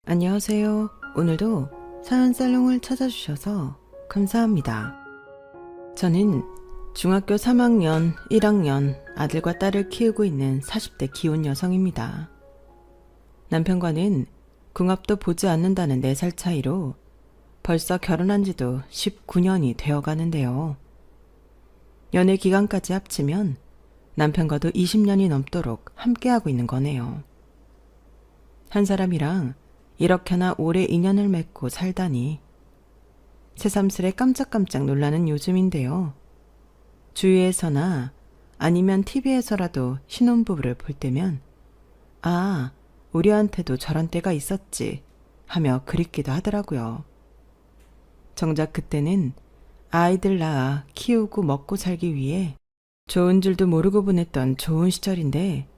안녕하세요. 오늘도 사연 살롱을 찾아주셔서 감사합니다. 저는 중학교 3학년, 1학년 아들과 딸을 키우고 있는 40대 기혼 여성입니다. 남편과는 궁합도 보지 않는다는 4살 차이로 벌써 결혼한 지도 19년이 되어 가는데요. 연애 기간까지 합치면 남편과도 20년이 넘도록 함께하고 있는 거네요. 한 사람이랑 이렇게나 오래 인연을 맺고 살다니 새삼스레 깜짝깜짝 놀라는 요즘인데요. 주위에서나 아니면 TV에서라도 신혼부부를 볼 때면 아, 우리한테도 저런 때가 있었지 하며 그립기도 하더라고요. 정작 그때는 아이들 낳아 키우고 먹고 살기 위해 좋은 줄도 모르고 보냈던 좋은 시절인데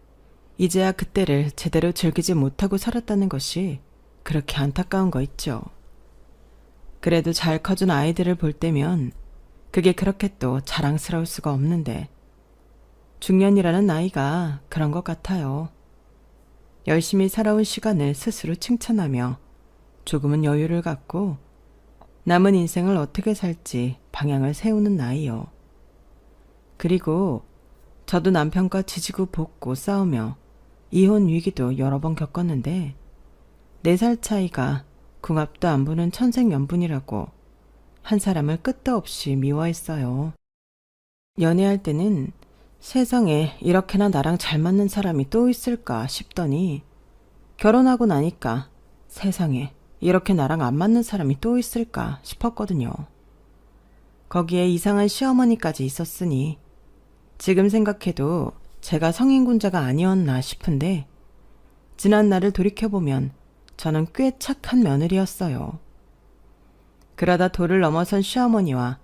이제야 그때를 제대로 즐기지 못하고 살았다는 것이 그렇게 안타까운 거 있죠. 그래도 잘 커준 아이들을 볼 때면 그게 그렇게 또 자랑스러울 수가 없는데 중년이라는 나이가 그런 것 같아요. 열심히 살아온 시간을 스스로 칭찬하며 조금은 여유를 갖고 남은 인생을 어떻게 살지 방향을 세우는 나이요. 그리고 저도 남편과 지지고 볶고 싸우며 이혼 위기도 여러 번 겪었는데 4살 차이가 궁합도 안 보는 천생연분이라고 한 사람을 끝도 없이 미워했어요. 연애할 때는 세상에 이렇게나 나랑 잘 맞는 사람이 또 있을까 싶더니 결혼하고 나니까 세상에 이렇게 나랑 안 맞는 사람이 또 있을까 싶었거든요. 거기에 이상한 시어머니까지 있었으니 지금 생각해도 제가 성인군자가 아니었나 싶은데 지난 날을 돌이켜보면 저는 꽤 착한 며느리였어요. 그러다 도를 넘어선 시어머니와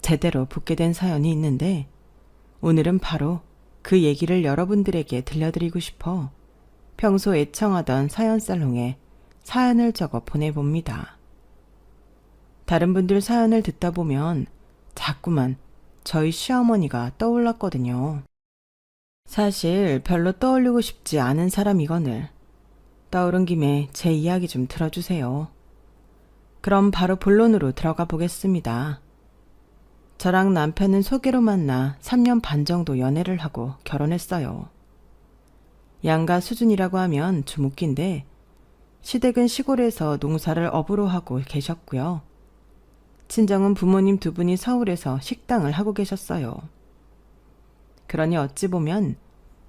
제대로 붙게 된 사연이 있는데 오늘은 바로 그 얘기를 여러분들에게 들려드리고 싶어 평소 애청하던 사연살롱에 사연을 적어 보내봅니다. 다른 분들 사연을 듣다 보면 자꾸만 저희 시어머니가 떠올랐거든요. 사실 별로 떠올리고 싶지 않은 사람이거늘 떠오른 김에 제 이야기 좀 들어주세요. 그럼 바로 본론으로 들어가 보겠습니다. 저랑 남편은 소개로 만나 3년 반 정도 연애를 하고 결혼했어요. 양가 수준이라고 하면 좀 웃긴데 시댁은 시골에서 농사를 업으로 하고 계셨고요. 친정은 부모님 2분이 서울에서 식당을 하고 계셨어요. 그러니 어찌 보면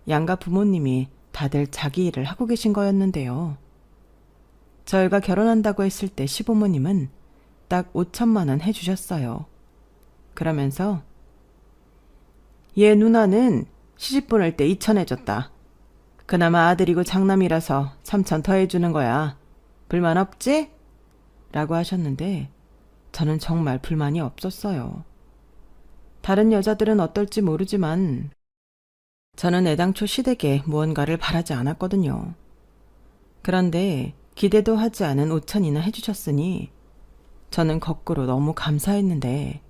양가 부모님이 다들 자기 일을 하고 계신 거였는데요. 저희가 결혼한다고 했을 때 시부모님은 딱 5천만 원 해주셨어요. 그러면서 얘 누나는 시집 보낼 때 2천 해줬다. 그나마 아들이고 장남이라서 3천 더 해주는 거야. 불만 없지? 라고 하셨는데 저는 정말 불만이 없었어요. 다른 여자들은 어떨지 모르지만 저는 애당초 시댁에 무언가를 바라지 않았거든요. 그런데 기대도 하지 않은 5천이나 해주셨으니 저는 거꾸로 너무 감사했는데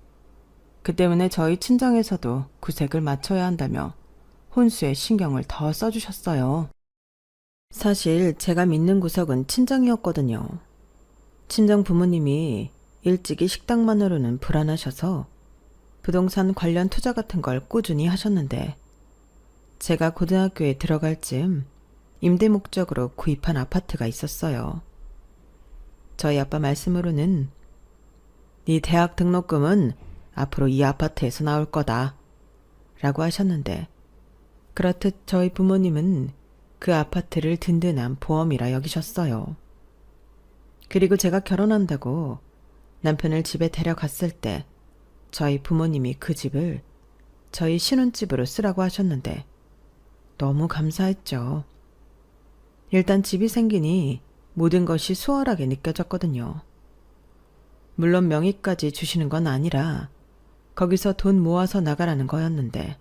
그 때문에 저희 친정에서도 구색을 맞춰야 한다며 혼수에 신경을 더 써주셨어요. 사실 제가 믿는 구석은 친정이었거든요. 친정 부모님이 일찍이 식당만으로는 불안하셔서 부동산 관련 투자 같은 걸 꾸준히 하셨는데 제가 고등학교에 들어갈 즈음 임대 목적으로 구입한 아파트가 있었어요. 저희 아빠 말씀으로는 네 대학 등록금은 앞으로 이 아파트에서 나올 거다 라고 하셨는데 그렇듯 저희 부모님은 그 아파트를 든든한 보험이라 여기셨어요. 그리고 제가 결혼한다고 남편을 집에 데려갔을 때 저희 부모님이 그 집을 저희 신혼집으로 쓰라고 하셨는데 너무 감사했죠. 일단 집이 생기니 모든 것이 수월하게 느껴졌거든요. 물론 명의까지 주시는 건 아니라 거기서 돈 모아서 나가라는 거였는데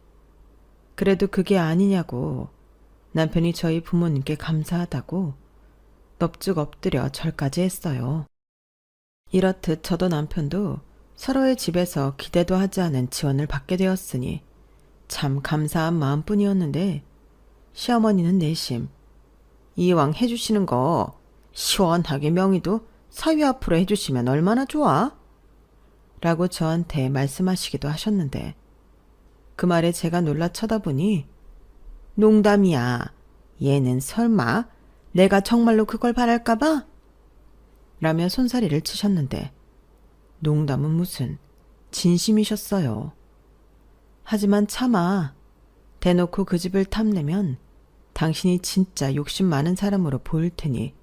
그래도 그게 아니냐고 남편이 저희 부모님께 감사하다고 넙죽 엎드려 절까지 했어요. 이렇듯 저도 남편도 서로의 집에서 기대도 하지 않은 지원을 받게 되었으니 참 감사한 마음뿐이었는데 시어머니는 내심 이왕 해주시는 거 시원하게 명의도 사위 앞으로 해주시면 얼마나 좋아? 라고 저한테 말씀하시기도 하셨는데 그 말에 제가 놀라 쳐다보니 농담이야. 얘는 설마 내가 정말로 그걸 바랄까봐? 라며 손사리를 치셨는데 농담은 무슨 진심이셨어요. 하지만 차마 대놓고 그 집을 탐내면 당신이 진짜 욕심 많은 사람으로 보일 테니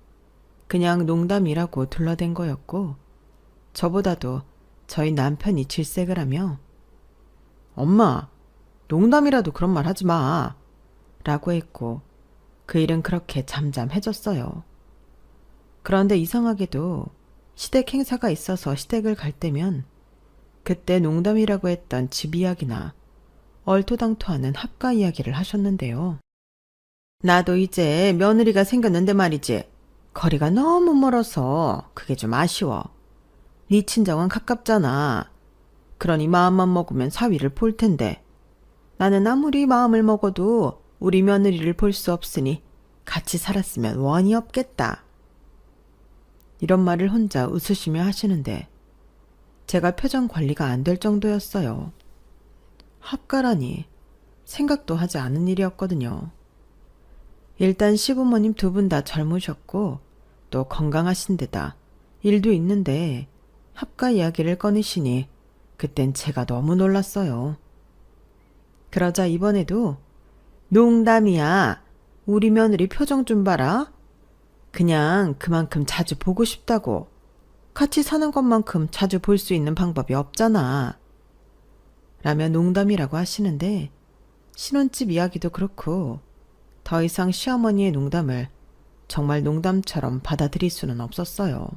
그냥 농담이라고 둘러댄 거였고 저보다도 저희 남편이 질색을 하며 엄마, 농담이라도 그런 말 하지 마 라고 했고 그 일은 그렇게 잠잠해졌어요. 그런데 이상하게도 시댁 행사가 있어서 시댁을 갈 때면 그때 농담이라고 했던 집 이야기나 얼토당토하는 합가 이야기를 하셨는데요. 나도 이제 며느리가 생겼는데 말이지. 거리가 너무 멀어서 그게 좀 아쉬워. 네 친정은 가깝잖아. 그러니 마음만 먹으면 사위를 볼 텐데 나는 아무리 마음을 먹어도 우리 며느리를 볼 수 없으니 같이 살았으면 원이 없겠다. 이런 말을 혼자 웃으시며 하시는데 제가 표정 관리가 안 될 정도였어요. 합가라니 생각도 하지 않은 일이었거든요. 일단 시부모님 두 분 다 젊으셨고 또 건강하신 데다 일도 있는데 합가 이야기를 꺼내시니 그땐 제가 너무 놀랐어요. 그러자 이번에도 농담이야. 우리 며느리 표정 좀 봐라. 그냥 그만큼 자주 보고 싶다고. 같이 사는 것만큼 자주 볼 수 있는 방법이 없잖아. 라며 농담이라고 하시는데 신혼집 이야기도 그렇고 더 이상 시어머니의 농담을 정말 농담처럼 받아들일 수는 없었어요.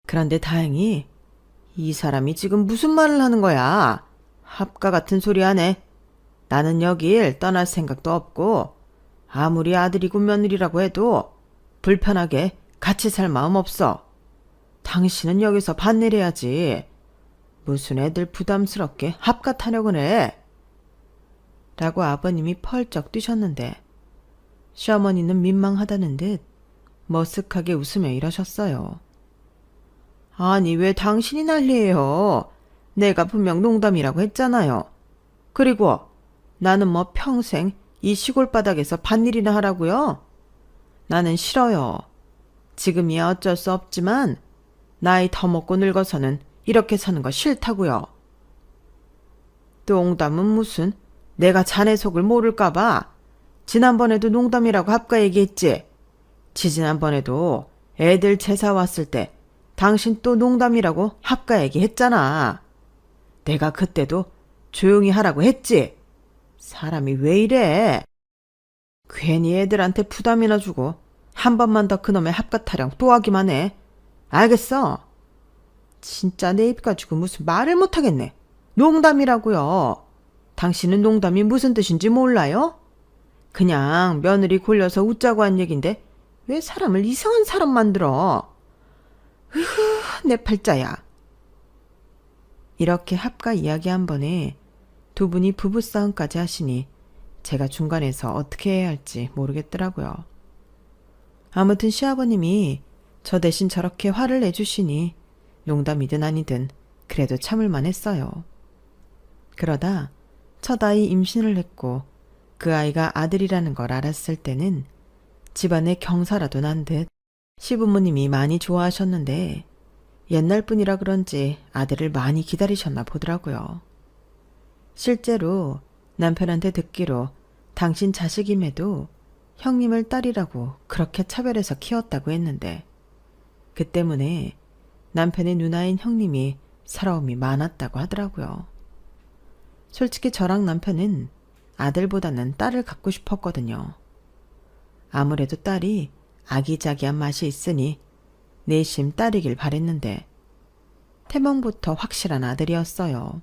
그런데 다행히 이 사람이 지금 무슨 말을 하는 거야? 합가 같은 소리 하네. 나는 여길 떠날 생각도 없고 아무리 아들이고 며느리라고 해도 불편하게 같이 살 마음 없어. 당신은 여기서 반일해야지. 무슨 애들 부담스럽게 합가 타령을 해. 라고 아버님이 펄쩍 뛰셨는데 시어머니는 민망하다는 듯 머쓱하게 웃으며 이러셨어요. 아니 왜 당신이 난리예요. 내가 분명 농담이라고 했잖아요. 그리고 나는 뭐 평생 이 시골 바닥에서 밭일이나 하라고요? 나는 싫어요. 지금이야 어쩔 수 없지만 나이 더 먹고 늙어서는 이렇게 사는 거 싫다고요. 농담은 무슨 내가 자네 속을 모를까봐. 지난번에도 농담이라고 합가 얘기했지. 지지난번에도 애들 제사 왔을 때 당신 또 농담이라고 합가 얘기했잖아. 내가 그때도 조용히 하라고 했지. 사람이 왜 이래? 괜히 애들한테 부담이나 주고 한 번만 더 그놈의 합가 타령 또 하기만 해. 알겠어? 진짜 내 입 가지고 무슨 말을 못하겠네. 농담이라고요. 당신은 농담이 무슨 뜻인지 몰라요? 그냥 며느리 골려서 웃자고 한 얘긴데 왜 사람을 이상한 사람 만들어? 으흐, 내 팔자야. 이렇게 합가 이야기 한 번에 두 분이 부부싸움까지 하시니 제가 중간에서 어떻게 해야 할지 모르겠더라고요. 아무튼 시아버님이 저 대신 저렇게 화를 내주시니 농담이든 아니든 그래도 참을만 했어요. 그러다 첫 아이 임신을 했고 그 아이가 아들이라는 걸 알았을 때는 집안에 경사라도 난 듯 시부모님이 많이 좋아하셨는데 옛날 분이라 그런지 아들을 많이 기다리셨나 보더라고요. 실제로 남편한테 듣기로 당신 자식임에도 형님을 딸이라고 그렇게 차별해서 키웠다고 했는데 그 때문에 남편의 누나인 형님이 서러움이 많았다고 하더라고요. 솔직히 저랑 남편은 아들보다는 딸을 갖고 싶었거든요. 아무래도 딸이 아기자기한 맛이 있으니 내심 딸이길 바랬는데 태몽부터 확실한 아들이었어요.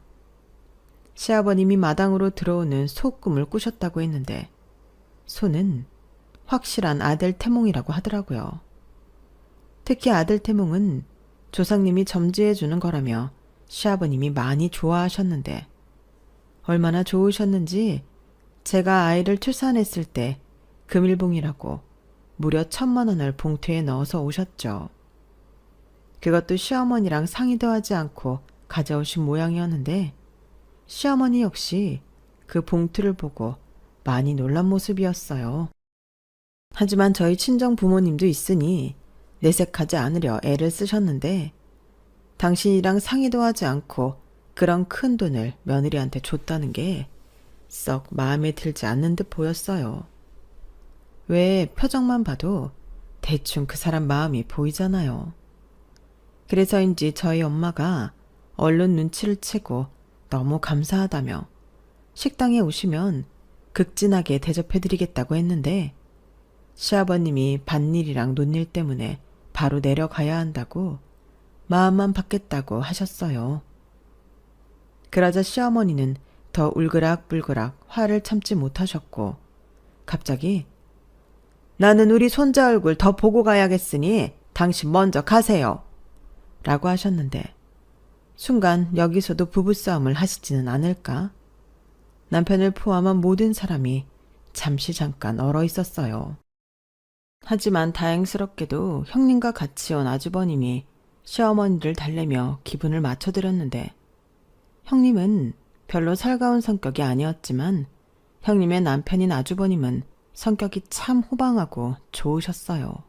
시아버님이 마당으로 들어오는 소 꿈을 꾸셨다고 했는데 소는 확실한 아들 태몽이라고 하더라고요. 특히 아들 태몽은 조상님이 점지해주는 거라며 시아버님이 많이 좋아하셨는데 얼마나 좋으셨는지 제가 아이를 출산했을 때 금일봉이라고 무려 1,000만 원을 봉투에 넣어서 오셨죠. 그것도 시어머니랑 상의도 하지 않고 가져오신 모양이었는데 시어머니 역시 그 봉투를 보고 많이 놀란 모습이었어요. 하지만 저희 친정 부모님도 있으니 내색하지 않으려 애를 쓰셨는데 당신이랑 상의도 하지 않고 그런 큰 돈을 며느리한테 줬다는 게 썩 마음에 들지 않는 듯 보였어요. 왜 표정만 봐도 대충 그 사람 마음이 보이잖아요. 그래서인지 저희 엄마가 얼른 눈치를 채고 너무 감사하다며 식당에 오시면 극진하게 대접해드리겠다고 했는데 시아버님이 밭일이랑 논일 때문에 바로 내려가야 한다고 마음만 받겠다고 하셨어요. 그러자 시어머니는 더 울그락불그락 화를 참지 못하셨고 갑자기 나는 우리 손자 얼굴 더 보고 가야겠으니 당신 먼저 가세요. 라고 하셨는데 순간 여기서도 부부싸움을 하시지는 않을까? 남편을 포함한 모든 사람이 잠깐 얼어 있었어요. 하지만 다행스럽게도 형님과 같이 온 아주버님이 시어머니를 달래며 기분을 맞춰드렸는데 형님은 별로 살가운 성격이 아니었지만 형님의 남편인 아주버님은 성격이 참 호방하고 좋으셨어요.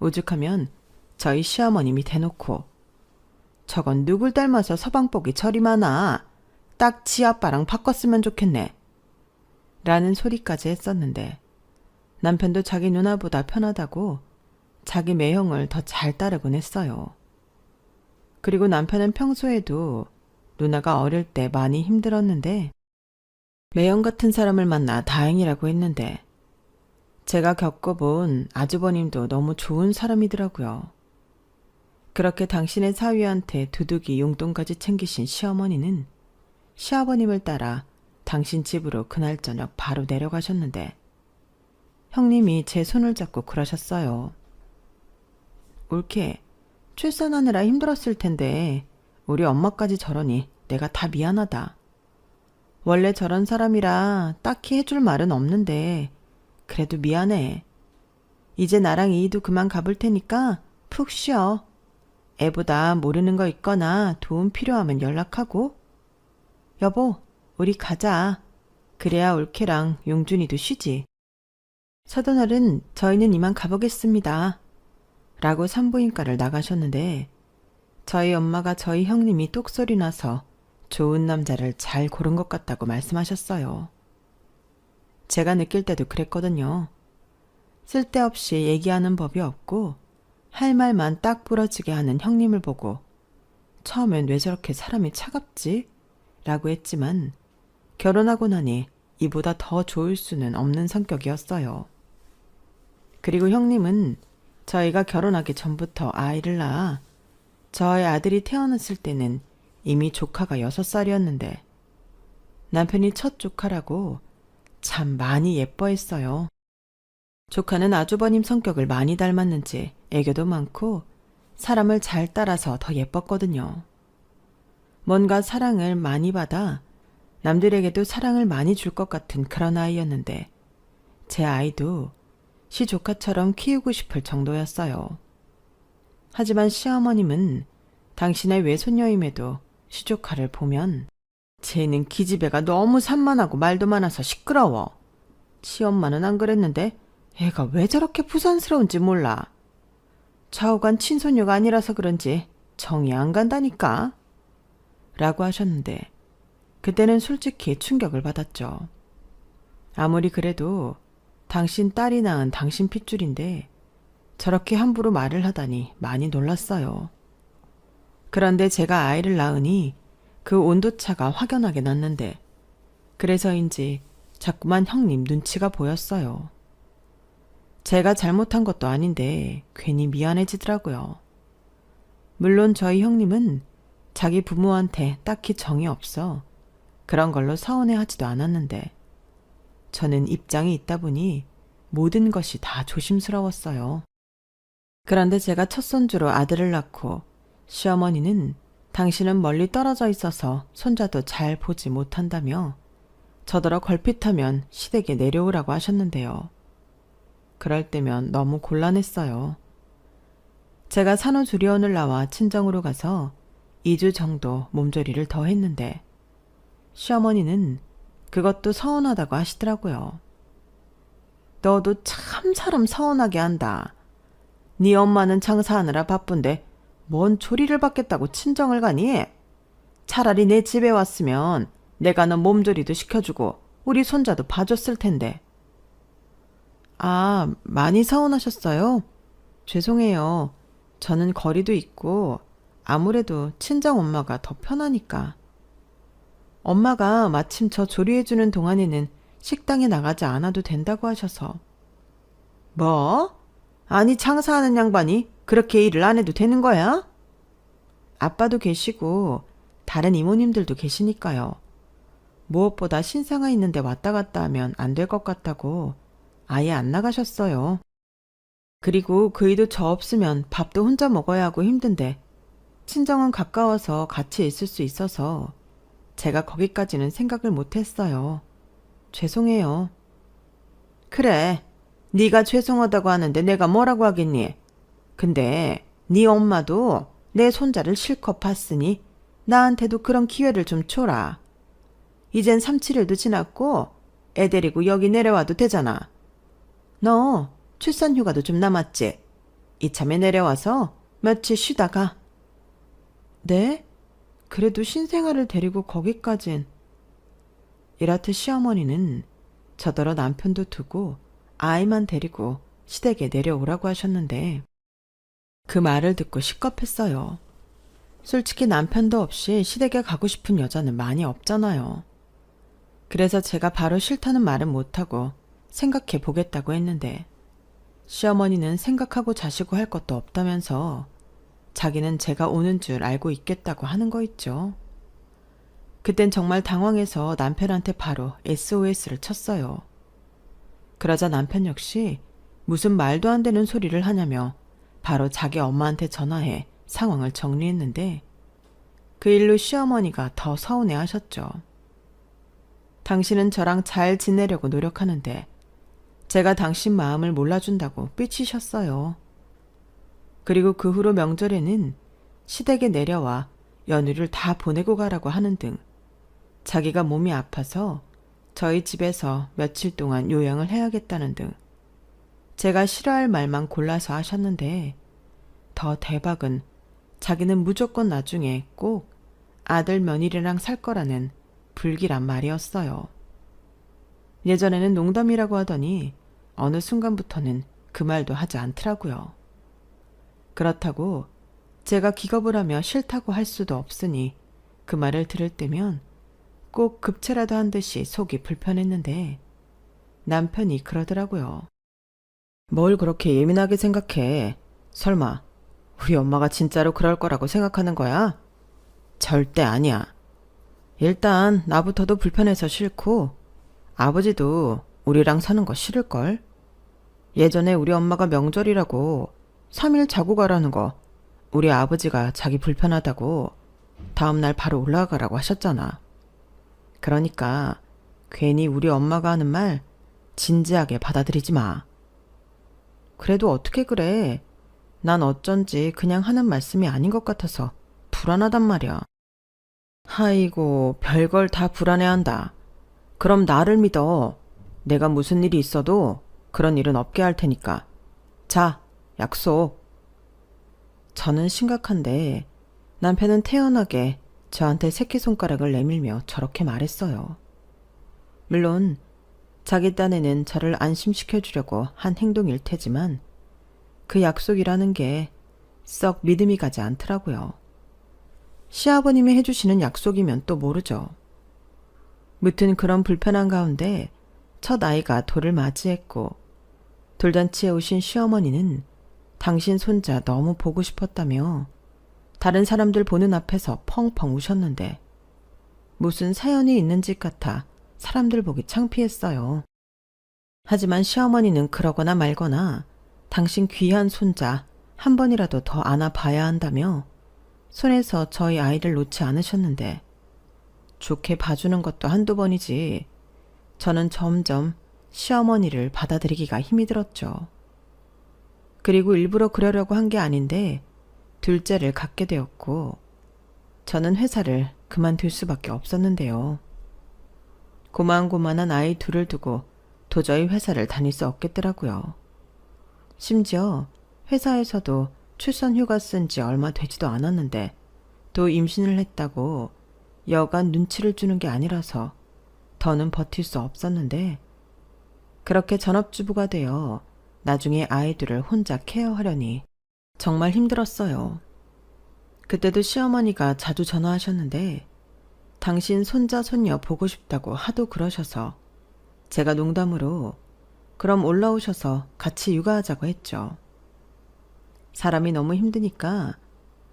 오죽하면 저희 시어머님이 대놓고 저건 누굴 닮아서 서방복이 저리 많아. 딱 지 아빠랑 바꿨으면 좋겠네. 라는 소리까지 했었는데 남편도 자기 누나보다 편하다고 자기 매형을 더 잘 따르곤 했어요. 그리고 남편은 평소에도 누나가 어릴 때 많이 힘들었는데 매형 같은 사람을 만나 다행이라고 했는데 제가 겪어본 아주버님도 너무 좋은 사람이더라고요. 그렇게 당신의 사위한테 두둑이 용돈까지 챙기신 시어머니는 시아버님을 따라 당신 집으로 그날 저녁 바로 내려가셨는데 형님이 제 손을 잡고 그러셨어요. 옳게 출산하느라 힘들었을 텐데 우리 엄마까지 저러니 내가 다 미안하다. 원래 저런 사람이라 딱히 해줄 말은 없는데 그래도 미안해. 이제 나랑 이희도 그만 가볼 테니까 푹 쉬어. 애보다 모르는 거 있거나 도움 필요하면 연락하고. 여보, 우리 가자. 그래야 올케랑 용준이도 쉬지. 서둔어른 저희는 이만 가보겠습니다. 라고 산부인과를 나가셨는데 저희 엄마가 저희 형님이 똑소리 나서 좋은 남자를 잘 고른 것 같다고 말씀하셨어요. 제가 느낄 때도 그랬거든요. 쓸데없이 얘기하는 법이 없고 할 말만 딱 부러지게 하는 형님을 보고 처음엔 왜 저렇게 사람이 차갑지? 라고 했지만 결혼하고 나니 이보다 더 좋을 수는 없는 성격이었어요. 그리고 형님은 저희가 결혼하기 전부터 아이를 낳아 저의 아들이 태어났을 때는 이미 조카가 6살이었는데 남편이 첫 조카라고 참 많이 예뻐했어요. 조카는 아주버님 성격을 많이 닮았는지 애교도 많고 사람을 잘 따라서 더 예뻤거든요. 뭔가 사랑을 많이 받아 남들에게도 사랑을 많이 줄 것 같은 그런 아이였는데 제 아이도 시조카처럼 키우고 싶을 정도였어요. 하지만 시어머님은 당신의 외손녀임에도 시조카를 보면 쟤는 기집애가 너무 산만하고 말도 많아서 시끄러워. 시엄마는 안 그랬는데 애가 왜 저렇게 부산스러운지 몰라. 좌우간 친손녀가 아니라서 그런지 정이 안 간다니까. 라고 하셨는데 그때는 솔직히 충격을 받았죠. 아무리 그래도 당신 딸이 낳은 당신 핏줄인데 저렇게 함부로 말을 하다니 많이 놀랐어요. 그런데 제가 아이를 낳으니 그 온도차가 확연하게 났는데 그래서인지 자꾸만 형님 눈치가 보였어요. 제가 잘못한 것도 아닌데 괜히 미안해지더라고요. 물론 저희 형님은 자기 부모한테 딱히 정이 없어 그런 걸로 서운해하지도 않았는데 저는 입장이 있다 보니 모든 것이 다 조심스러웠어요. 그런데 제가 첫 손주로 아들을 낳고 시어머니는 당신은 멀리 떨어져 있어서 손자도 잘 보지 못한다며 저더러 걸핏하면 시댁에 내려오라고 하셨는데요. 그럴 때면 너무 곤란했어요. 제가 산후조리원을 나와 친정으로 가서 2주 정도 몸조리를 더 했는데 시어머니는 그것도 서운하다고 하시더라고요. 너도 참 사람 서운하게 한다. 네 엄마는 장사하느라 바쁜데 뭔 조리를 받겠다고 친정을 가니? 차라리 내 집에 왔으면 내가 너 몸조리도 시켜주고 우리 손자도 봐줬을 텐데. 아, 많이 서운하셨어요? 죄송해요. 저는 거리도 있고 아무래도 친정 엄마가 더 편하니까. 엄마가 마침 저 조리해주는 동안에는 식당에 나가지 않아도 된다고 하셔서. 뭐? 아니 장사하는 양반이 그렇게 일을 안 해도 되는 거야? 아빠도 계시고 다른 이모님들도 계시니까요. 무엇보다 신생아 있는데 왔다 갔다 하면 안 될 것 같다고 아예 안 나가셨어요. 그리고 그이도 저 없으면 밥도 혼자 먹어야 하고 힘든데 친정은 가까워서 같이 있을 수 있어서 제가 거기까지는 생각을 못했어요. 죄송해요. 그래, 네가 죄송하다고 하는데 내가 뭐라고 하겠니? 근데 네 엄마도 내 손자를 실컷 봤으니 나한테도 그런 기회를 좀 줘라. 이젠 3, 7일도 지났고 애 데리고 여기 내려와도 되잖아. 너 출산휴가도 좀 남았지? 이참에 내려와서 며칠 쉬다가. 네? 그래도 신생아를 데리고 거기까진. 이렇듯 시어머니는 저더러 남편도 두고 아이만 데리고 시댁에 내려오라고 하셨는데 그 말을 듣고 식겁했어요. 솔직히 남편도 없이 시댁에 가고 싶은 여자는 많이 없잖아요. 그래서 제가 바로 싫다는 말은 못하고 생각해 보겠다고 했는데 시어머니는 생각하고 자시고 할 것도 없다면서 자기는 제가 오는 줄 알고 있겠다고 하는 거 있죠. 그땐 정말 당황해서 남편한테 바로 SOS를 쳤어요. 그러자 남편 역시 무슨 말도 안 되는 소리를 하냐며 바로 자기 엄마한테 전화해 상황을 정리했는데 그 일로 시어머니가 더 서운해 하셨죠. 당신은 저랑 잘 지내려고 노력하는데 제가 당신 마음을 몰라준다고 삐치셨어요. 그리고 그 후로 명절에는 시댁에 내려와 연휴를 다 보내고 가라고 하는 등 자기가 몸이 아파서 저희 집에서 며칠 동안 요양을 해야겠다는 등 제가 싫어할 말만 골라서 하셨는데 더 대박은 자기는 무조건 나중에 꼭 아들 며느리랑 살 거라는 불길한 말이었어요. 예전에는 농담이라고 하더니 어느 순간부터는 그 말도 하지 않더라고요. 그렇다고 제가 기겁을 하며 싫다고 할 수도 없으니 그 말을 들을 때면 꼭 급체라도 한 듯이 속이 불편했는데 남편이 그러더라고요. 뭘 그렇게 예민하게 생각해? 설마 우리 엄마가 진짜로 그럴 거라고 생각하는 거야? 절대 아니야. 일단 나부터도 불편해서 싫고 아버지도 우리랑 사는 거 싫을걸? 예전에 우리 엄마가 명절이라고 3일 자고 가라는 거 우리 아버지가 자기 불편하다고 다음날 바로 올라가라고 하셨잖아. 그러니까 괜히 우리 엄마가 하는 말 진지하게 받아들이지 마. 그래도 어떻게 그래? 난 어쩐지 그냥 하는 말씀이 아닌 것 같아서 불안하단 말이야. 아이고, 별걸 다 불안해한다. 그럼 나를 믿어. 내가 무슨 일이 있어도 그런 일은 없게 할 테니까. 자, 약속. 저는 심각한데 남편은 태연하게 저한테 새끼손가락을 내밀며 저렇게 말했어요. 물론 자기 딴에는 저를 안심시켜주려고 한 행동일 테지만 그 약속이라는 게 썩 믿음이 가지 않더라고요. 시아버님이 해주시는 약속이면 또 모르죠. 무튼 그런 불편한 가운데 첫 아이가 돌을 맞이했고 돌잔치에 오신 시어머니는 당신 손자 너무 보고 싶었다며 다른 사람들 보는 앞에서 펑펑 우셨는데 무슨 사연이 있는 집 같아 사람들 보기 창피했어요. 하지만 시어머니는 그러거나 말거나 당신 귀한 손자 한 번이라도 더 안아봐야 한다며 손에서 저희 아이를 놓지 않으셨는데 좋게 봐주는 것도 한두 번이지 저는 점점 시어머니를 받아들이기가 힘이 들었죠. 그리고 일부러 그러려고 한 게 아닌데 둘째를 갖게 되었고 저는 회사를 그만둘 수밖에 없었는데요. 고만고만한 아이 둘을 두고 도저히 회사를 다닐 수 없겠더라고요. 심지어 회사에서도 출산 휴가 쓴 지 얼마 되지도 않았는데 또 임신을 했다고 여간 눈치를 주는 게 아니라서 더는 버틸 수 없었는데 그렇게 전업주부가 되어 나중에 아이들을 혼자 케어하려니 정말 힘들었어요. 그때도 시어머니가 자주 전화하셨는데 당신 손자 손녀 보고 싶다고 하도 그러셔서 제가 농담으로 그럼 올라오셔서 같이 육아하자고 했죠. 사람이 너무 힘드니까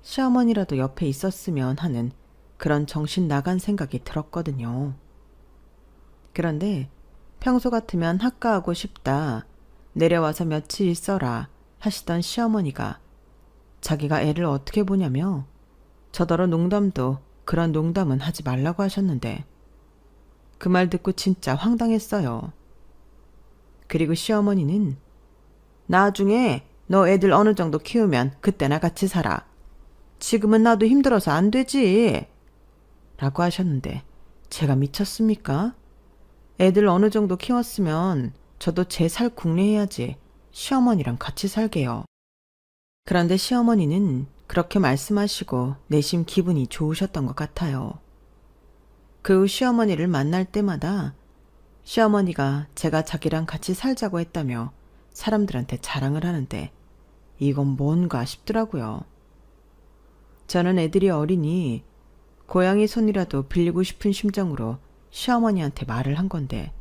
시어머니라도 옆에 있었으면 하는 그런 정신 나간 생각이 들었거든요. 그런데 평소 같으면 학가하고 싶다, 내려와서 며칠 있어라 하시던 시어머니가 자기가 애를 어떻게 보냐며 저더러 농담도 그런 농담은 하지 말라고 하셨는데 그 말 듣고 진짜 황당했어요. 그리고 시어머니는 나중에 너 애들 어느 정도 키우면 그때나 같이 살아. 지금은 나도 힘들어서 안 되지. 라고 하셨는데 제가 미쳤습니까? 애들 어느 정도 키웠으면 저도 제 살 궁리해야지 시어머니랑 같이 살게요. 그런데 시어머니는 그렇게 말씀하시고 내심 기분이 좋으셨던 것 같아요. 그 후 시어머니를 만날 때마다 시어머니가 제가 자기랑 같이 살자고 했다며 사람들한테 자랑을 하는데 이건 뭔가 싶더라고요. 저는 애들이 어리니 고양이 손이라도 빌리고 싶은 심정으로 시어머니한테 말을 한 건데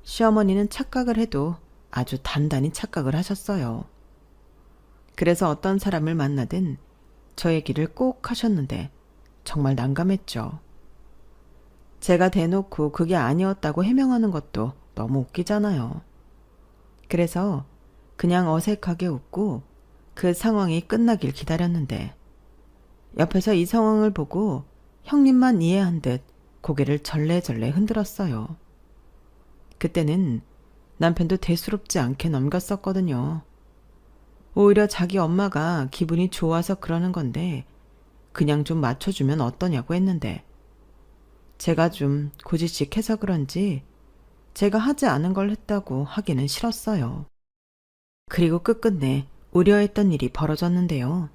시어머니는 착각을 해도 아주 단단히 착각을 하셨어요. 그래서 어떤 사람을 만나든 저 얘기를 꼭 하셨는데 정말 난감했죠. 제가 대놓고 그게 아니었다고 해명하는 것도 너무 웃기잖아요. 그래서 그냥 어색하게 웃고 그 상황이 끝나길 기다렸는데 옆에서 이 상황을 보고 형님만 이해한 듯 고개를 절레절레 흔들었어요. 그때는 남편도 대수롭지 않게 넘겼었거든요. 오히려 자기 엄마가 기분이 좋아서 그러는 건데 그냥 좀 맞춰주면 어떠냐고 했는데 제가 좀 고지식해서 그런지 제가 하지 않은 걸 했다고 하기는 싫었어요. 그리고 끝끝내 우려했던 일이 벌어졌는데요.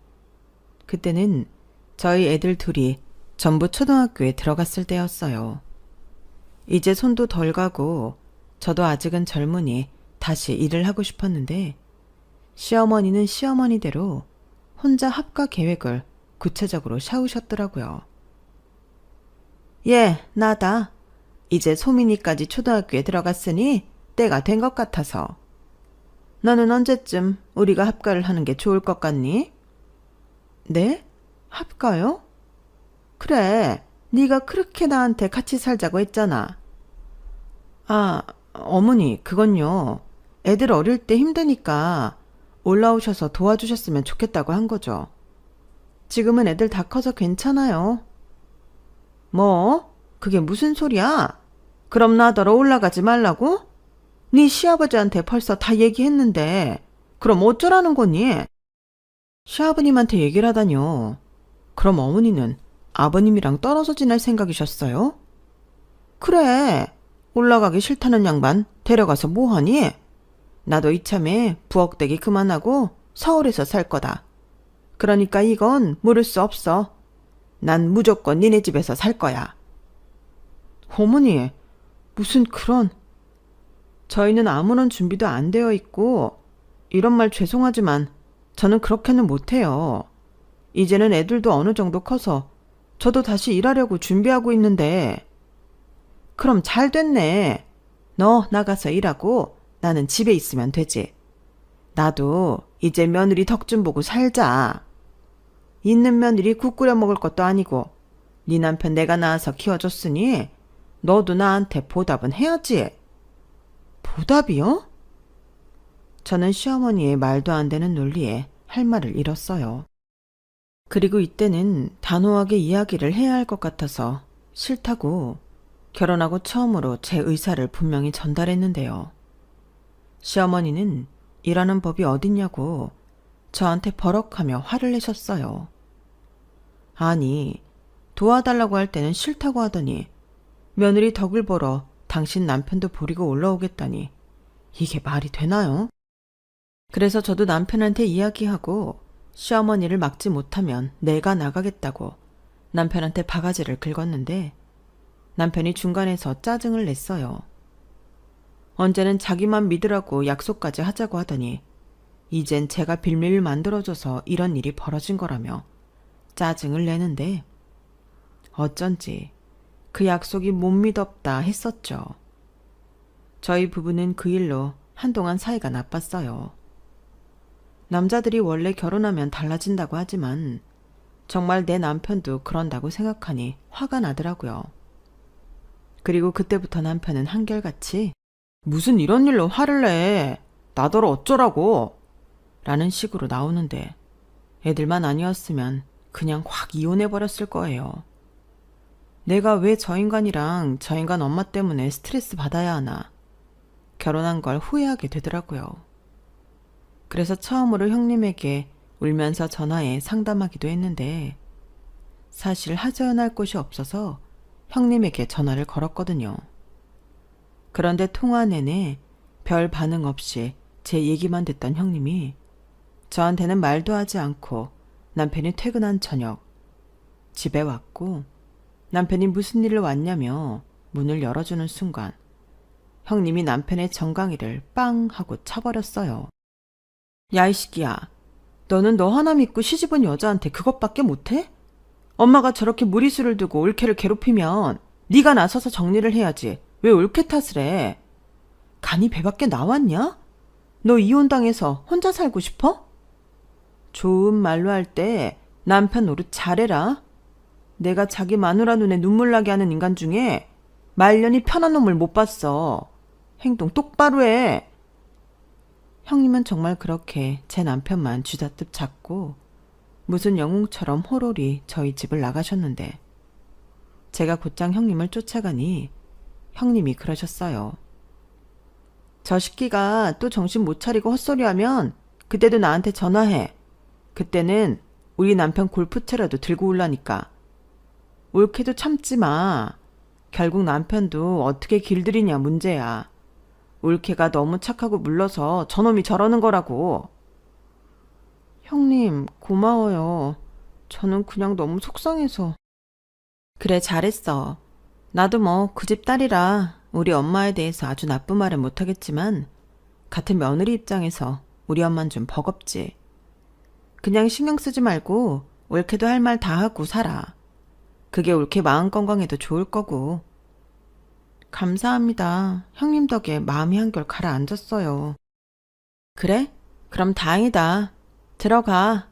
그때는 저희 애들 둘이 전부 초등학교에 들어갔을 때였어요. 이제 손도 덜 가고 저도 아직은 젊으니 다시 일을 하고 싶었는데 시어머니는 시어머니대로 혼자 합가 계획을 구체적으로 세우셨더라고요. 예, 나다. 이제 소민이까지 초등학교에 들어갔으니 때가 된 것 같아서. 너는 언제쯤 우리가 합가를 하는 게 좋을 것 같니? 네? 합가요? 그래, 네가 그렇게 나한테 같이 살자고 했잖아. 아, 어머니, 그건요. 애들 어릴 때 힘드니까 올라오셔서 도와주셨으면 좋겠다고 한 거죠. 지금은 애들 다 커서 괜찮아요. 뭐? 그게 무슨 소리야? 그럼 나더러 올라가지 말라고? 네 시아버지한테 벌써 다 얘기했는데 그럼 어쩌라는 거니? 시아버님한테 얘기를 하다뇨. 그럼 어머니는 아버님이랑 떨어져 지낼 생각이셨어요? 그래, 올라가기 싫다는 양반 데려가서 뭐하니? 나도 이참에 부엌대기 그만하고 서울에서 살 거다. 그러니까 이건 물을 수 없어. 난 무조건 니네 집에서 살 거야. 어머니, 무슨 그런... 저희는 아무런 준비도 안 되어 있고 이런 말 죄송하지만 저는 그렇게는 못해요. 이제는 애들도 어느 정도 커서 저도 다시 일하려고 준비하고 있는데. 그럼 잘 됐네. 너 나가서 일하고 나는 집에 있으면 되지. 나도 이제 며느리 덕 좀 보고 살자. 있는 며느리 국 끓여 먹을 것도 아니고 네 남편 내가 낳아서 키워줬으니 너도 나한테 보답은 해야지. 보답이요? 저는 시어머니의 말도 안 되는 논리에 할 말을 잃었어요. 그리고 이때는 단호하게 이야기를 해야 할 것 같아서 싫다고 결혼하고 처음으로 제 의사를 분명히 전달했는데요. 시어머니는 일하는 법이 어딨냐고 저한테 버럭하며 화를 내셨어요. 아니, 도와달라고 할 때는 싫다고 하더니 며느리 덕을 보러 당신 남편도 버리고 올라오겠다니 이게 말이 되나요? 그래서 저도 남편한테 이야기하고 시어머니를 막지 못하면 내가 나가겠다고 남편한테 바가지를 긁었는데 남편이 중간에서 짜증을 냈어요. 언제는 자기만 믿으라고 약속까지 하자고 하더니 이젠 제가 빌미를 만들어줘서 이런 일이 벌어진 거라며 짜증을 내는데 어쩐지 그 약속이 못 믿었다 했었죠. 저희 부부는 그 일로 한동안 사이가 나빴어요. 남자들이 원래 결혼하면 달라진다고 하지만 정말 내 남편도 그런다고 생각하니 화가 나더라고요. 그리고 그때부터 남편은 한결같이 무슨 이런 일로 화를 내? 나더러 어쩌라고? 라는 식으로 나오는데 애들만 아니었으면 그냥 확 이혼해버렸을 거예요. 내가 왜 저 인간이랑 저 인간 엄마 때문에 스트레스 받아야 하나. 결혼한 걸 후회하게 되더라고요. 그래서 처음으로 형님에게 울면서 전화해 상담하기도 했는데 사실 하소연할 곳이 없어서 형님에게 전화를 걸었거든요. 그런데 통화 내내 별 반응 없이 제 얘기만 듣던 형님이 저한테는 말도 하지 않고 남편이 퇴근한 저녁 집에 왔고 남편이 무슨 일로 왔냐며 문을 열어주는 순간 형님이 남편의 정강이를 빵 하고 쳐버렸어요. 야, 이 새끼야. 너는 너 하나 믿고 시집온 여자한테 그것밖에 못해? 엄마가 저렇게 무리수를 두고 올케를 괴롭히면 네가 나서서 정리를 해야지. 왜 올케 탓을 해? 간이 배 밖에 나왔냐? 너 이혼당해서 혼자 살고 싶어? 좋은 말로 할 때 남편 노릇 잘해라. 내가 자기 마누라 눈에 눈물 나게 하는 인간 중에 말년이 편한 놈을 못 봤어. 행동 똑바로 해. 형님은 정말 그렇게 제 남편만 쥐다뜻 잡고 무슨 영웅처럼 호롤이 저희 집을 나가셨는데 제가 곧장 형님을 쫓아가니 형님이 그러셨어요. 저 새끼가 또 정신 못 차리고 헛소리하면 그때도 나한테 전화해. 그때는 우리 남편 골프채라도 들고 올라니까. 옳게도 참지 마. 결국 남편도 어떻게 길들이냐 문제야. 올케가 너무 착하고 물러서 저놈이 저러는 거라고. 형님, 고마워요. 저는 그냥 너무 속상해서. 그래, 잘했어. 나도 뭐 그 집 딸이라 우리 엄마에 대해서 아주 나쁜 말은 못하겠지만 같은 며느리 입장에서 우리 엄만 좀 버겁지. 그냥 신경 쓰지 말고 올케도 할 말 다 하고 살아. 그게 올케 마음 건강에도 좋을 거고. 감사합니다. 형님 덕에 마음이 한결 가라앉았어요. 그래? 그럼 다행이다. 들어가.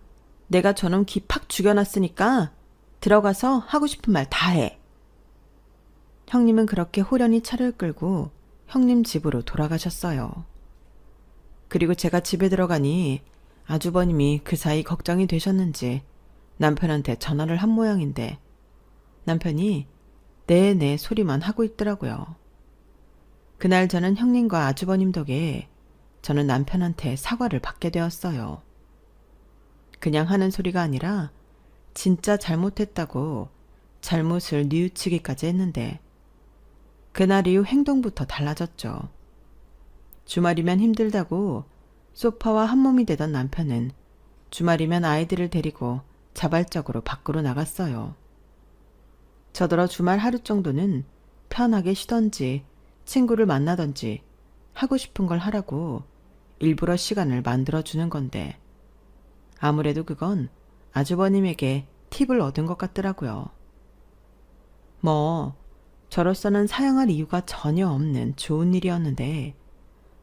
내가 저놈 기 팍 죽여놨으니까 들어가서 하고 싶은 말 다 해. 형님은 그렇게 호련히 차를 끌고 형님 집으로 돌아가셨어요. 그리고 제가 집에 들어가니 아주버님이 그 사이 걱정이 되셨는지 남편한테 전화를 한 모양인데 남편이 네네 소리만 하고 있더라고요. 그날 저는 형님과 아주버님 덕에 저는 남편한테 사과를 받게 되었어요. 그냥 하는 소리가 아니라 진짜 잘못했다고 잘못을 뉘우치기까지 했는데 그날 이후 행동부터 달라졌죠. 주말이면 힘들다고 소파와 한몸이 되던 남편은 주말이면 아이들을 데리고 자발적으로 밖으로 나갔어요. 저더러 주말 하루 정도는 편하게 쉬던지 친구를 만나던지 하고 싶은 걸 하라고 일부러 시간을 만들어주는 건데 아무래도 그건 아주버님에게 팁을 얻은 것 같더라고요. 뭐 저로서는 사양할 이유가 전혀 없는 좋은 일이었는데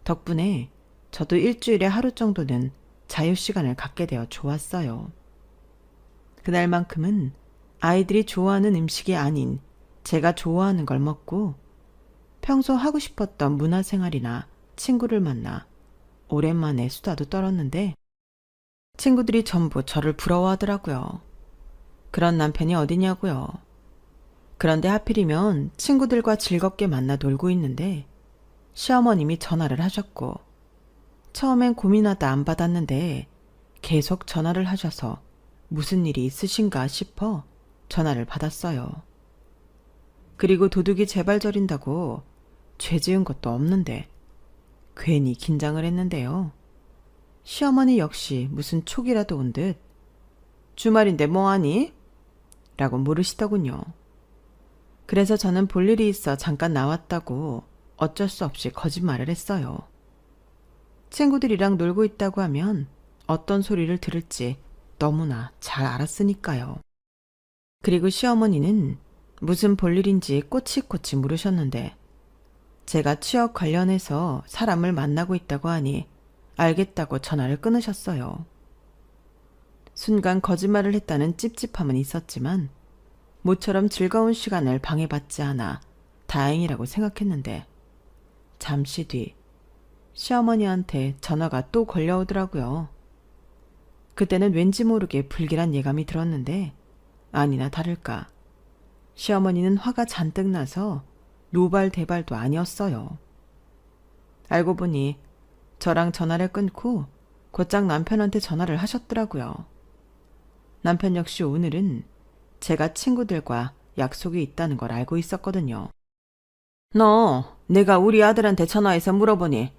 덕분에 저도 일주일에 하루 정도는 자유시간을 갖게 되어 좋았어요. 그날만큼은 아이들이 좋아하는 음식이 아닌 제가 좋아하는 걸 먹고 평소 하고 싶었던 문화생활이나 친구를 만나 오랜만에 수다도 떨었는데 친구들이 전부 저를 부러워하더라고요. 그런 남편이 어디냐고요. 그런데 하필이면 친구들과 즐겁게 만나 놀고 있는데 시어머님이 전화를 하셨고 처음엔 고민하다 안 받았는데 계속 전화를 하셔서 무슨 일이 있으신가 싶어 전화를 받았어요. 그리고 도둑이 재발 저린다고 죄 지은 것도 없는데 괜히 긴장을 했는데요. 시어머니 역시 무슨 촉이라도 온 듯 주말인데 뭐하니? 라고 물으시더군요. 그래서 저는 볼 일이 있어 잠깐 나왔다고 어쩔 수 없이 거짓말을 했어요. 친구들이랑 놀고 있다고 하면 어떤 소리를 들을지 너무나 잘 알았으니까요. 그리고 시어머니는 무슨 볼일인지 꼬치꼬치 물으셨는데 제가 취업 관련해서 사람을 만나고 있다고 하니 알겠다고 전화를 끊으셨어요. 순간 거짓말을 했다는 찝찝함은 있었지만 모처럼 즐거운 시간을 방해받지 않아 다행이라고 생각했는데 잠시 뒤 시어머니한테 전화가 또 걸려오더라고요. 그때는 왠지 모르게 불길한 예감이 들었는데 아니나 다를까 시어머니는 화가 잔뜩 나서 노발대발도 아니었어요. 알고 보니 저랑 전화를 끊고 곧장 남편한테 전화를 하셨더라고요. 남편 역시 오늘은 제가 친구들과 약속이 있다는 걸 알고 있었거든요. 너 내가 우리 아들한테 전화해서 물어보니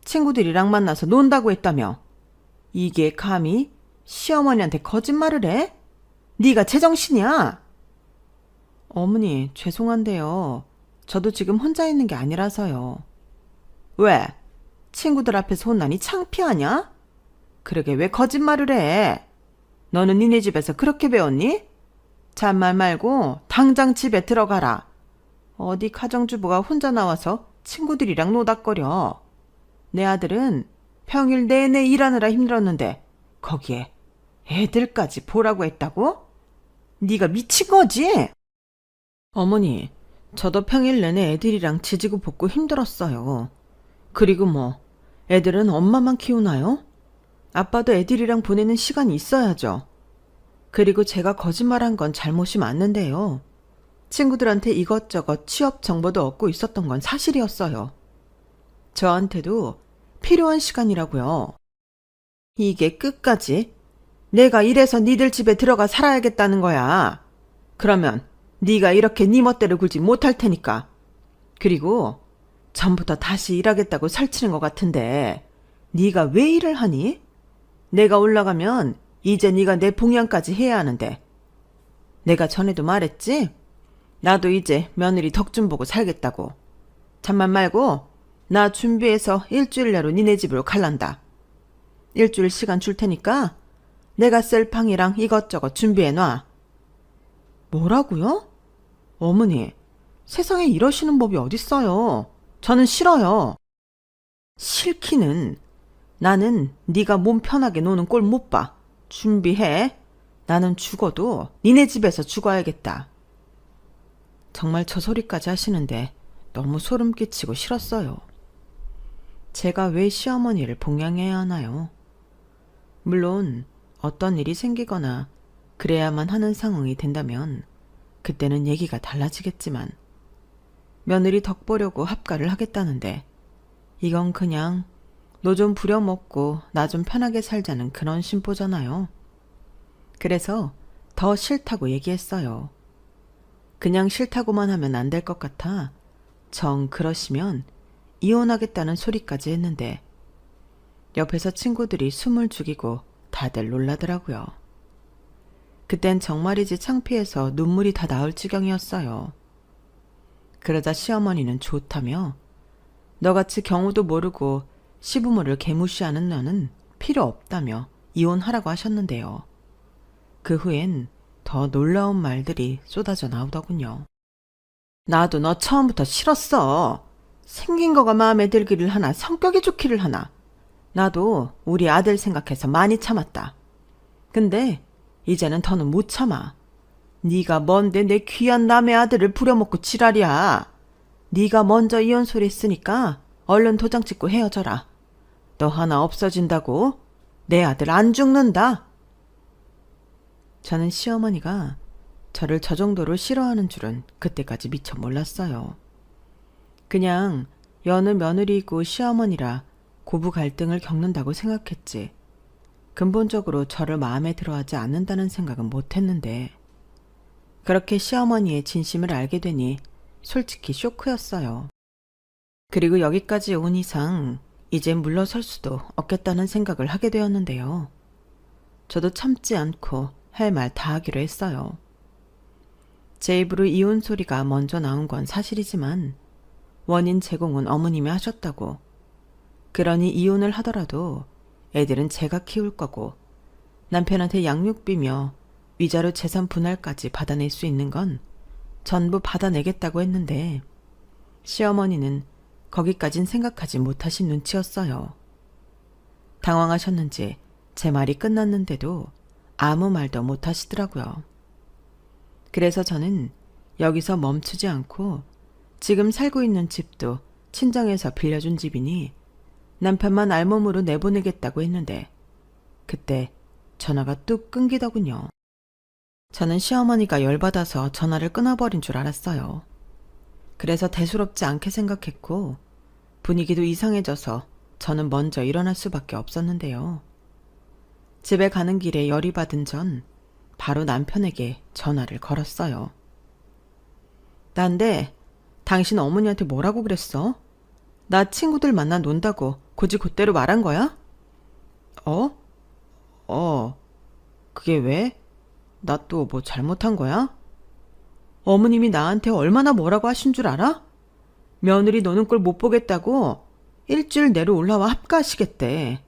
친구들이랑 만나서 논다고 했다며. 이게 감히 시어머니한테 거짓말을 해? 네가 제정신이야? 어머니 죄송한데요. 저도 지금 혼자 있는 게 아니라서요. 왜? 친구들 앞에서 혼나니 창피하냐? 그러게 왜 거짓말을 해? 너는 니네 집에서 그렇게 배웠니? 잔말 말고 당장 집에 들어가라. 어디 가정주부가 혼자 나와서 친구들이랑 노닥거려. 내 아들은 평일 내내 일하느라 힘들었는데 거기에 애들까지 보라고 했다고? 네가 미친 거지? 어머니, 저도 평일 내내 애들이랑 지지고 볶고 힘들었어요. 그리고 뭐 애들은 엄마만 키우나요? 아빠도 애들이랑 보내는 시간이 있어야죠. 그리고 제가 거짓말한 건 잘못이 맞는데요. 친구들한테 이것저것 취업 정보도 얻고 있었던 건 사실이었어요. 저한테도 필요한 시간이라고요. 이게 끝까지 내가 이래서 니들 집에 들어가 살아야겠다는 거야. 그러면 네가 이렇게 네 멋대로 굴지 못할 테니까. 그리고 전부터 다시 일하겠다고 설치는 것 같은데 네가 왜 일을 하니? 내가 올라가면 이제 네가 내 봉양까지 해야 하는데. 내가 전에도 말했지? 나도 이제 며느리 덕 좀 보고 살겠다고. 잠만 말고 나 준비해서 일주일 내로 니네 집으로 갈란다. 일주일 시간 줄 테니까 내가 쓸 팡이랑 이것저것 준비해놔. 뭐라고요? 어머니, 세상에 이러시는 법이 어딨어요. 저는 싫어요. 싫기는 나는 네가 몸 편하게 노는 꼴 못 봐. 준비해. 나는 죽어도 니네 집에서 죽어야겠다. 정말 저 소리까지 하시는데 너무 소름 끼치고 싫었어요. 제가 왜 시어머니를 봉양해야 하나요? 물론 어떤 일이 생기거나 그래야만 하는 상황이 된다면 그때는 얘기가 달라지겠지만 며느리 덕 보려고 합가를 하겠다는데 이건 그냥 너 좀 부려먹고 나 좀 편하게 살자는 그런 심보잖아요. 그래서 더 싫다고 얘기했어요. 그냥 싫다고만 하면 안 될 것 같아 정 그러시면 이혼하겠다는 소리까지 했는데 옆에서 친구들이 숨을 죽이고 다들 놀라더라고요. 그땐 정말이지 창피해서 눈물이 다 나올 지경이었어요. 그러자 시어머니는 좋다며 너같이 경우도 모르고 시부모를 개무시하는 너는 필요 없다며 이혼하라고 하셨는데요. 그 후엔 더 놀라운 말들이 쏟아져 나오더군요. 나도 너 처음부터 싫었어. 생긴 거가 마음에 들기를 하나 성격이 좋기를 하나. 나도 우리 아들 생각해서 많이 참았다. 근데 이제는 더는 못 참아. 네가 뭔데 내 귀한 남의 아들을 부려먹고 지랄이야. 네가 먼저 이혼 소리 했으니까 얼른 도장 찍고 헤어져라. 너 하나 없어진다고 내 아들 안 죽는다. 저는 시어머니가 저를 저 정도로 싫어하는 줄은 그때까지 미처 몰랐어요. 그냥 여느 며느리이고 시어머니라 고부 갈등을 겪는다고 생각했지. 근본적으로 저를 마음에 들어하지 않는다는 생각은 못했는데 그렇게 시어머니의 진심을 알게 되니 솔직히 쇼크였어요. 그리고 여기까지 온 이상 이제 물러설 수도 없겠다는 생각을 하게 되었는데요. 저도 참지 않고 할 말 다 하기로 했어요. 제 입으로 이혼 소리가 먼저 나온 건 사실이지만 원인 제공은 어머님이 하셨다고. 그러니 이혼을 하더라도 애들은 제가 키울 거고 남편한테 양육비며 위자료 재산 분할까지 받아낼 수 있는 건 전부 받아내겠다고 했는데 시어머니는 거기까진 생각하지 못하신 눈치였어요. 당황하셨는지 제 말이 끝났는데도 아무 말도 못하시더라고요. 그래서 저는 여기서 멈추지 않고 지금 살고 있는 집도 친정에서 빌려준 집이니 남편만 알몸으로 내보내겠다고 했는데 그때 전화가 뚝 끊기더군요. 저는 시어머니가 열받아서 전화를 끊어버린 줄 알았어요. 그래서 대수롭지 않게 생각했고 분위기도 이상해져서 저는 먼저 일어날 수밖에 없었는데요. 집에 가는 길에 열이 받은 전 바로 남편에게 전화를 걸었어요. 난데 당신 어머니한테 뭐라고 그랬어? 나 친구들 만나 논다고 곧이곧대로 말한 거야? 그게 왜? 나 또 뭐 잘못한 거야? 어머님이 나한테 얼마나 뭐라고 하신 줄 알아? 며느리 노는 꼴 못 보겠다고 일주일 내로 올라와 합가하시겠대.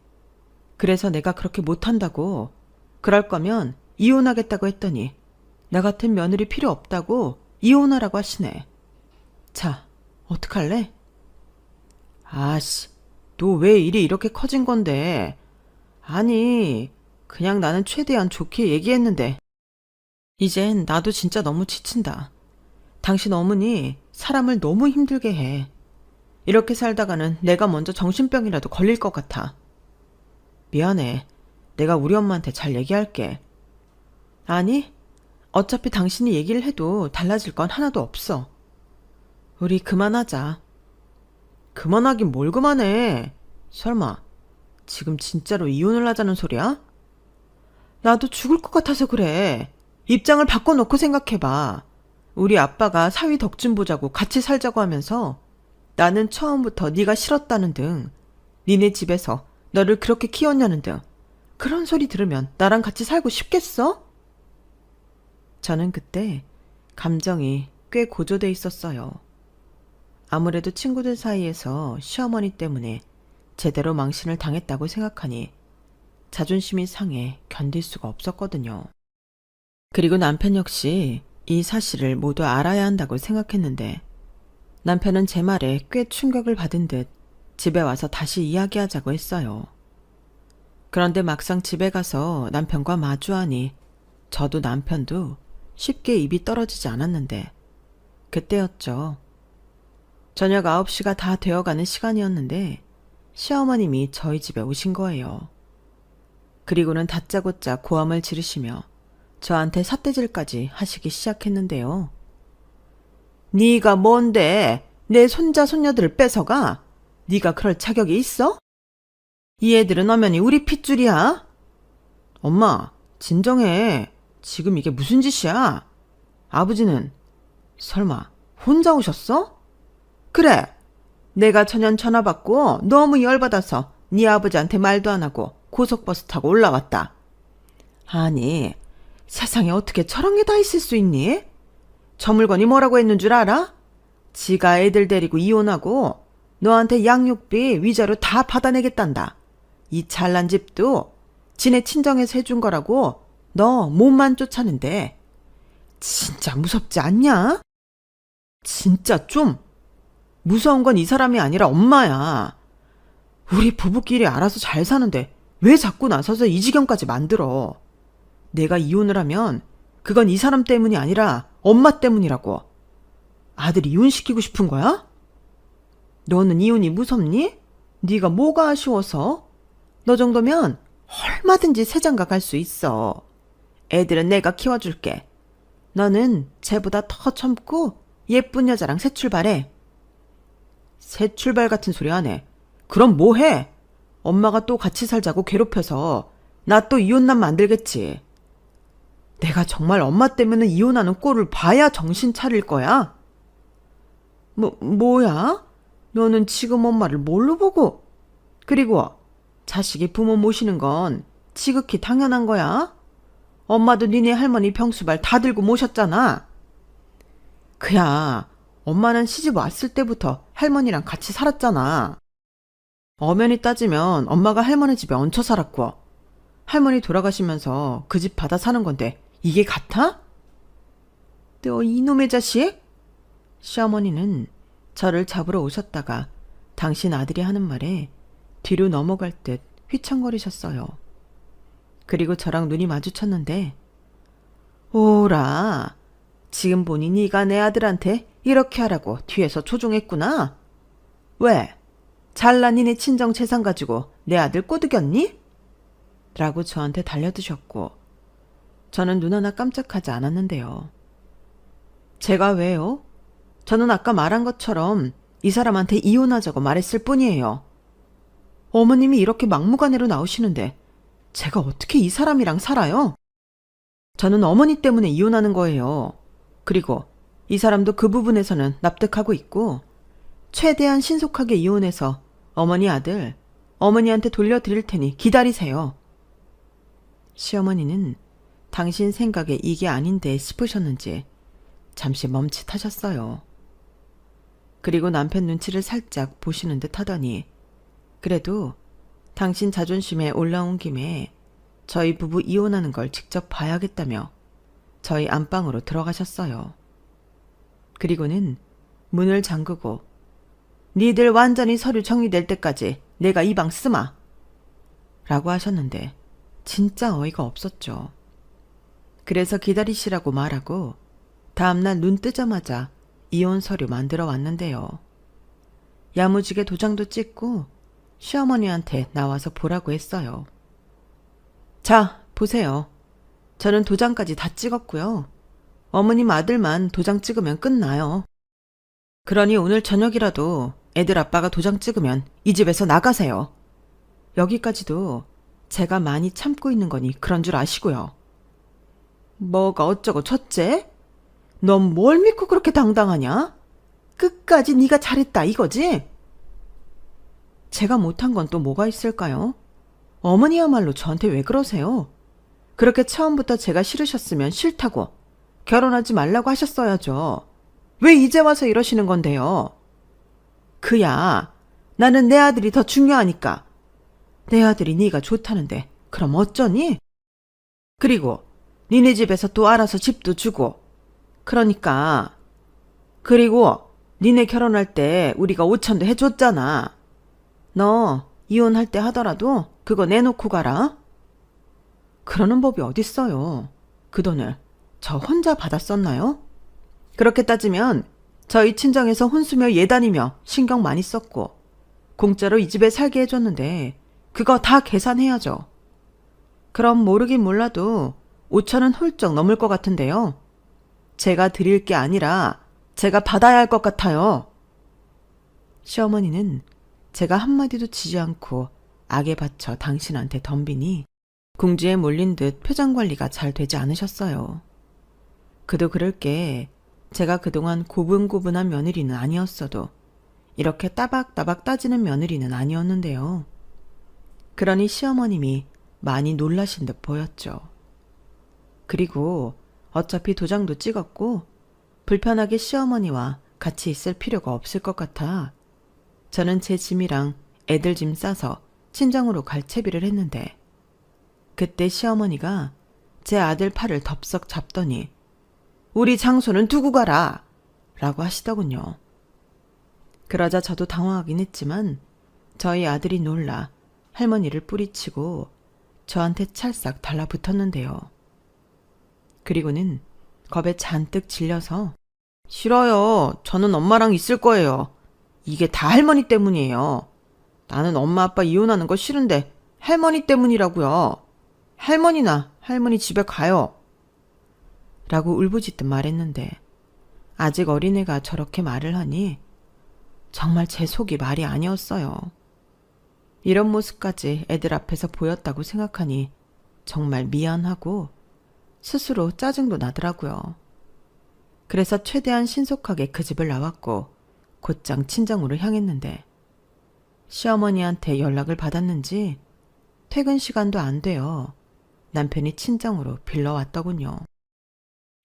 그래서 내가 그렇게 못한다고, 그럴 거면 이혼하겠다고 했더니 나 같은 며느리 필요 없다고 이혼하라고 하시네. 자, 어떡할래? 아씨, 너 왜 일이 이렇게 커진 건데? 아니, 그냥 나는 최대한 좋게 얘기했는데 이젠 나도 진짜 너무 지친다. 당신 어머니 사람을 너무 힘들게 해. 이렇게 살다가는 내가 먼저 정신병이라도 걸릴 것 같아. 미안해. 내가 우리 엄마한테 잘 얘기할게. 아니, 어차피 당신이 얘기를 해도 달라질 건 하나도 없어. 우리 그만하자. 그만하긴 뭘 그만해. 설마 지금 진짜로 이혼을 하자는 소리야? 나도 죽을 것 같아서 그래. 입장을 바꿔놓고 생각해봐. 우리 아빠가 사위 덕 좀 보자고 같이 살자고 하면서 나는 처음부터 네가 싫었다는 등 니네 집에서 너를 그렇게 키웠냐는 등 그런 소리 들으면 나랑 같이 살고 싶겠어? 저는 그때 감정이 꽤 고조돼 있었어요. 아무래도 친구들 사이에서 시어머니 때문에 제대로 망신을 당했다고 생각하니 자존심이 상해 견딜 수가 없었거든요. 그리고 남편 역시 이 사실을 모두 알아야 한다고 생각했는데 남편은 제 말에 꽤 충격을 받은 듯 집에 와서 다시 이야기하자고 했어요. 그런데 막상 집에 가서 남편과 마주하니 저도 남편도 쉽게 입이 떨어지지 않았는데 그때였죠. 저녁 9시가 다 되어가는 시간이었는데 시어머님이 저희 집에 오신 거예요. 그리고는 다짜고짜 고함을 지르시며 저한테 삿대질까지 하시기 시작했는데요. 네가 뭔데 내 손자 손녀들을 뺏어가? 네가 그럴 자격이 있어? 이 애들은 엄연히 우리 핏줄이야. 엄마, 진정해. 지금 이게 무슨 짓이야? 아버지는 설마 혼자 오셨어? 그래. 내가 전현 전화 받고 너무 열받아서 네 아버지한테 말도 안 하고 고속버스 타고 올라왔다. 아니, 세상에 어떻게 저런 게 다 있을 수 있니? 저 물건이 뭐라고 했는 줄 알아? 지가 애들 데리고 이혼하고 너한테 양육비 위자료 다 받아내겠단다. 이 잘난 집도 지네 친정에서 해준 거라고 너 몸만 쫓아는데 진짜 무섭지 않냐? 진짜 좀 무서운 건 이 사람이 아니라 엄마야. 우리 부부끼리 알아서 잘 사는데 왜 자꾸 나서서 이 지경까지 만들어? 내가 이혼을 하면 그건 이 사람 때문이 아니라 엄마 때문이라고. 아들 이혼시키고 싶은 거야? 너는 이혼이 무섭니? 네가 뭐가 아쉬워서? 너 정도면 얼마든지 새장가 갈 수 있어. 애들은 내가 키워줄게. 너는 쟤보다 더 젊고 예쁜 여자랑 새 출발해. 새 출발 같은 소리 안 해. 그럼 뭐 해? 엄마가 또 같이 살자고 괴롭혀서 나 또 이혼남 만들겠지. 내가 정말 엄마 때문에 이혼하는 꼴을 봐야 정신 차릴 거야? 뭐야? 너는 지금 엄마를 뭘로 보고? 그리고 자식이 부모 모시는 건 지극히 당연한 거야. 엄마도 니네 할머니 병수발 다 들고 모셨잖아. 그야 엄마는 시집 왔을 때부터 할머니랑 같이 살았잖아. 엄연히 따지면 엄마가 할머니 집에 얹혀 살았고 할머니 돌아가시면서 그 집 받아 사는 건데 이게 같아? 너 이놈의 자식? 시어머니는 저를 잡으러 오셨다가 당신 아들이 하는 말에 뒤로 넘어갈 듯 휘청거리셨어요. 그리고 저랑 눈이 마주쳤는데 오라, 지금 보니 네가 내 아들한테 이렇게 하라고 뒤에서 조종했구나. 왜? 잘난 니네 친정 재산 가지고 내 아들 꼬드겼니? 라고 저한테 달려드셨고 저는 눈 하나 깜짝하지 않았는데요. 제가 왜요? 저는 아까 말한 것처럼 이 사람한테 이혼하자고 말했을 뿐이에요. 어머님이 이렇게 막무가내로 나오시는데 제가 어떻게 이 사람이랑 살아요? 저는 어머니 때문에 이혼하는 거예요. 그리고 이 사람도 그 부분에서는 납득하고 있고 최대한 신속하게 이혼해서 어머니 아들, 어머니한테 돌려드릴 테니 기다리세요. 시어머니는 당신 생각에 이게 아닌데 싶으셨는지 잠시 멈칫하셨어요. 그리고 남편 눈치를 살짝 보시는 듯 하더니 그래도 당신 자존심에 올라온 김에 저희 부부 이혼하는 걸 직접 봐야겠다며 저희 안방으로 들어가셨어요. 그리고는 문을 잠그고 니들 완전히 서류 정리될 때까지 내가 이 방 쓰마 라고 하셨는데 진짜 어이가 없었죠. 그래서 기다리시라고 말하고 다음날 눈 뜨자마자 이혼 서류 만들어 왔는데요. 야무지게 도장도 찍고 시어머니한테 나와서 보라고 했어요. 자, 보세요. 저는 도장까지 다 찍었고요. 어머님 아들만 도장 찍으면 끝나요. 그러니 오늘 저녁이라도 애들 아빠가 도장 찍으면 이 집에서 나가세요. 여기까지도 제가 많이 참고 있는 거니 그런 줄 아시고요. 뭐가 어쩌고 저째? 넌 뭘 믿고 그렇게 당당하냐? 끝까지 네가 잘했다 이거지? 제가 못한 건 또 뭐가 있을까요? 어머니야말로 저한테 왜 그러세요? 그렇게 처음부터 제가 싫으셨으면 싫다고 결혼하지 말라고 하셨어야죠. 왜 이제 와서 이러시는 건데요? 그야 나는 내 아들이 더 중요하니까. 내 아들이 네가 좋다는데 그럼 어쩌니? 그리고 니네 집에서 또 알아서 집도 주고 그리고 니네 결혼할 때 우리가 5천도 해줬잖아. 너 이혼할 때 하더라도 그거 내놓고 가라. 그러는 법이 어딨어요. 그 돈을 저 혼자 받았었나요? 그렇게 따지면 저희 친정에서 혼수며 예단이며 신경 많이 썼고 공짜로 이 집에 살게 해줬는데 그거 다 계산해야죠. 그럼 모르긴 몰라도 5천은 훌쩍 넘을 것 같은데요. 제가 드릴 게 아니라 제가 받아야 할 것 같아요. 시어머니는 제가 한마디도 지지 않고 악에 받쳐 당신한테 덤비니 궁지에 몰린 듯 표정 관리가 잘 되지 않으셨어요. 그도 그럴 게 제가 그동안 고분고분한 며느리는 아니었어도 이렇게 따박따박 따지는 며느리는 아니었는데요. 그러니 시어머님이 많이 놀라신 듯 보였죠. 그리고 어차피 도장도 찍었고 불편하게 시어머니와 같이 있을 필요가 없을 것 같아 저는 제 짐이랑 애들 짐 싸서 친정으로 갈 채비를 했는데 그때 시어머니가 제 아들 팔을 덥석 잡더니 우리 장소는 두고 가라 라고 하시더군요. 그러자 저도 당황하긴 했지만 저희 아들이 놀라 할머니를 뿌리치고 저한테 찰싹 달라붙었는데요. 그리고는 겁에 잔뜩 질려서 싫어요. 저는 엄마랑 있을 거예요. 이게 다 할머니 때문이에요. 나는 엄마 아빠 이혼하는 거 싫은데 할머니 때문이라고요. 할머니나 할머니 집에 가요. 라고 울부짖듯 말했는데 아직 어린애가 저렇게 말을 하니 정말 제 속이 말이 아니었어요. 이런 모습까지 애들 앞에서 보였다고 생각하니 정말 미안하고 스스로 짜증도 나더라고요. 그래서 최대한 신속하게 그 집을 나왔고 곧장 친정으로 향했는데 시어머니한테 연락을 받았는지 퇴근 시간도 안 돼요. 남편이 친정으로 빌러왔더군요.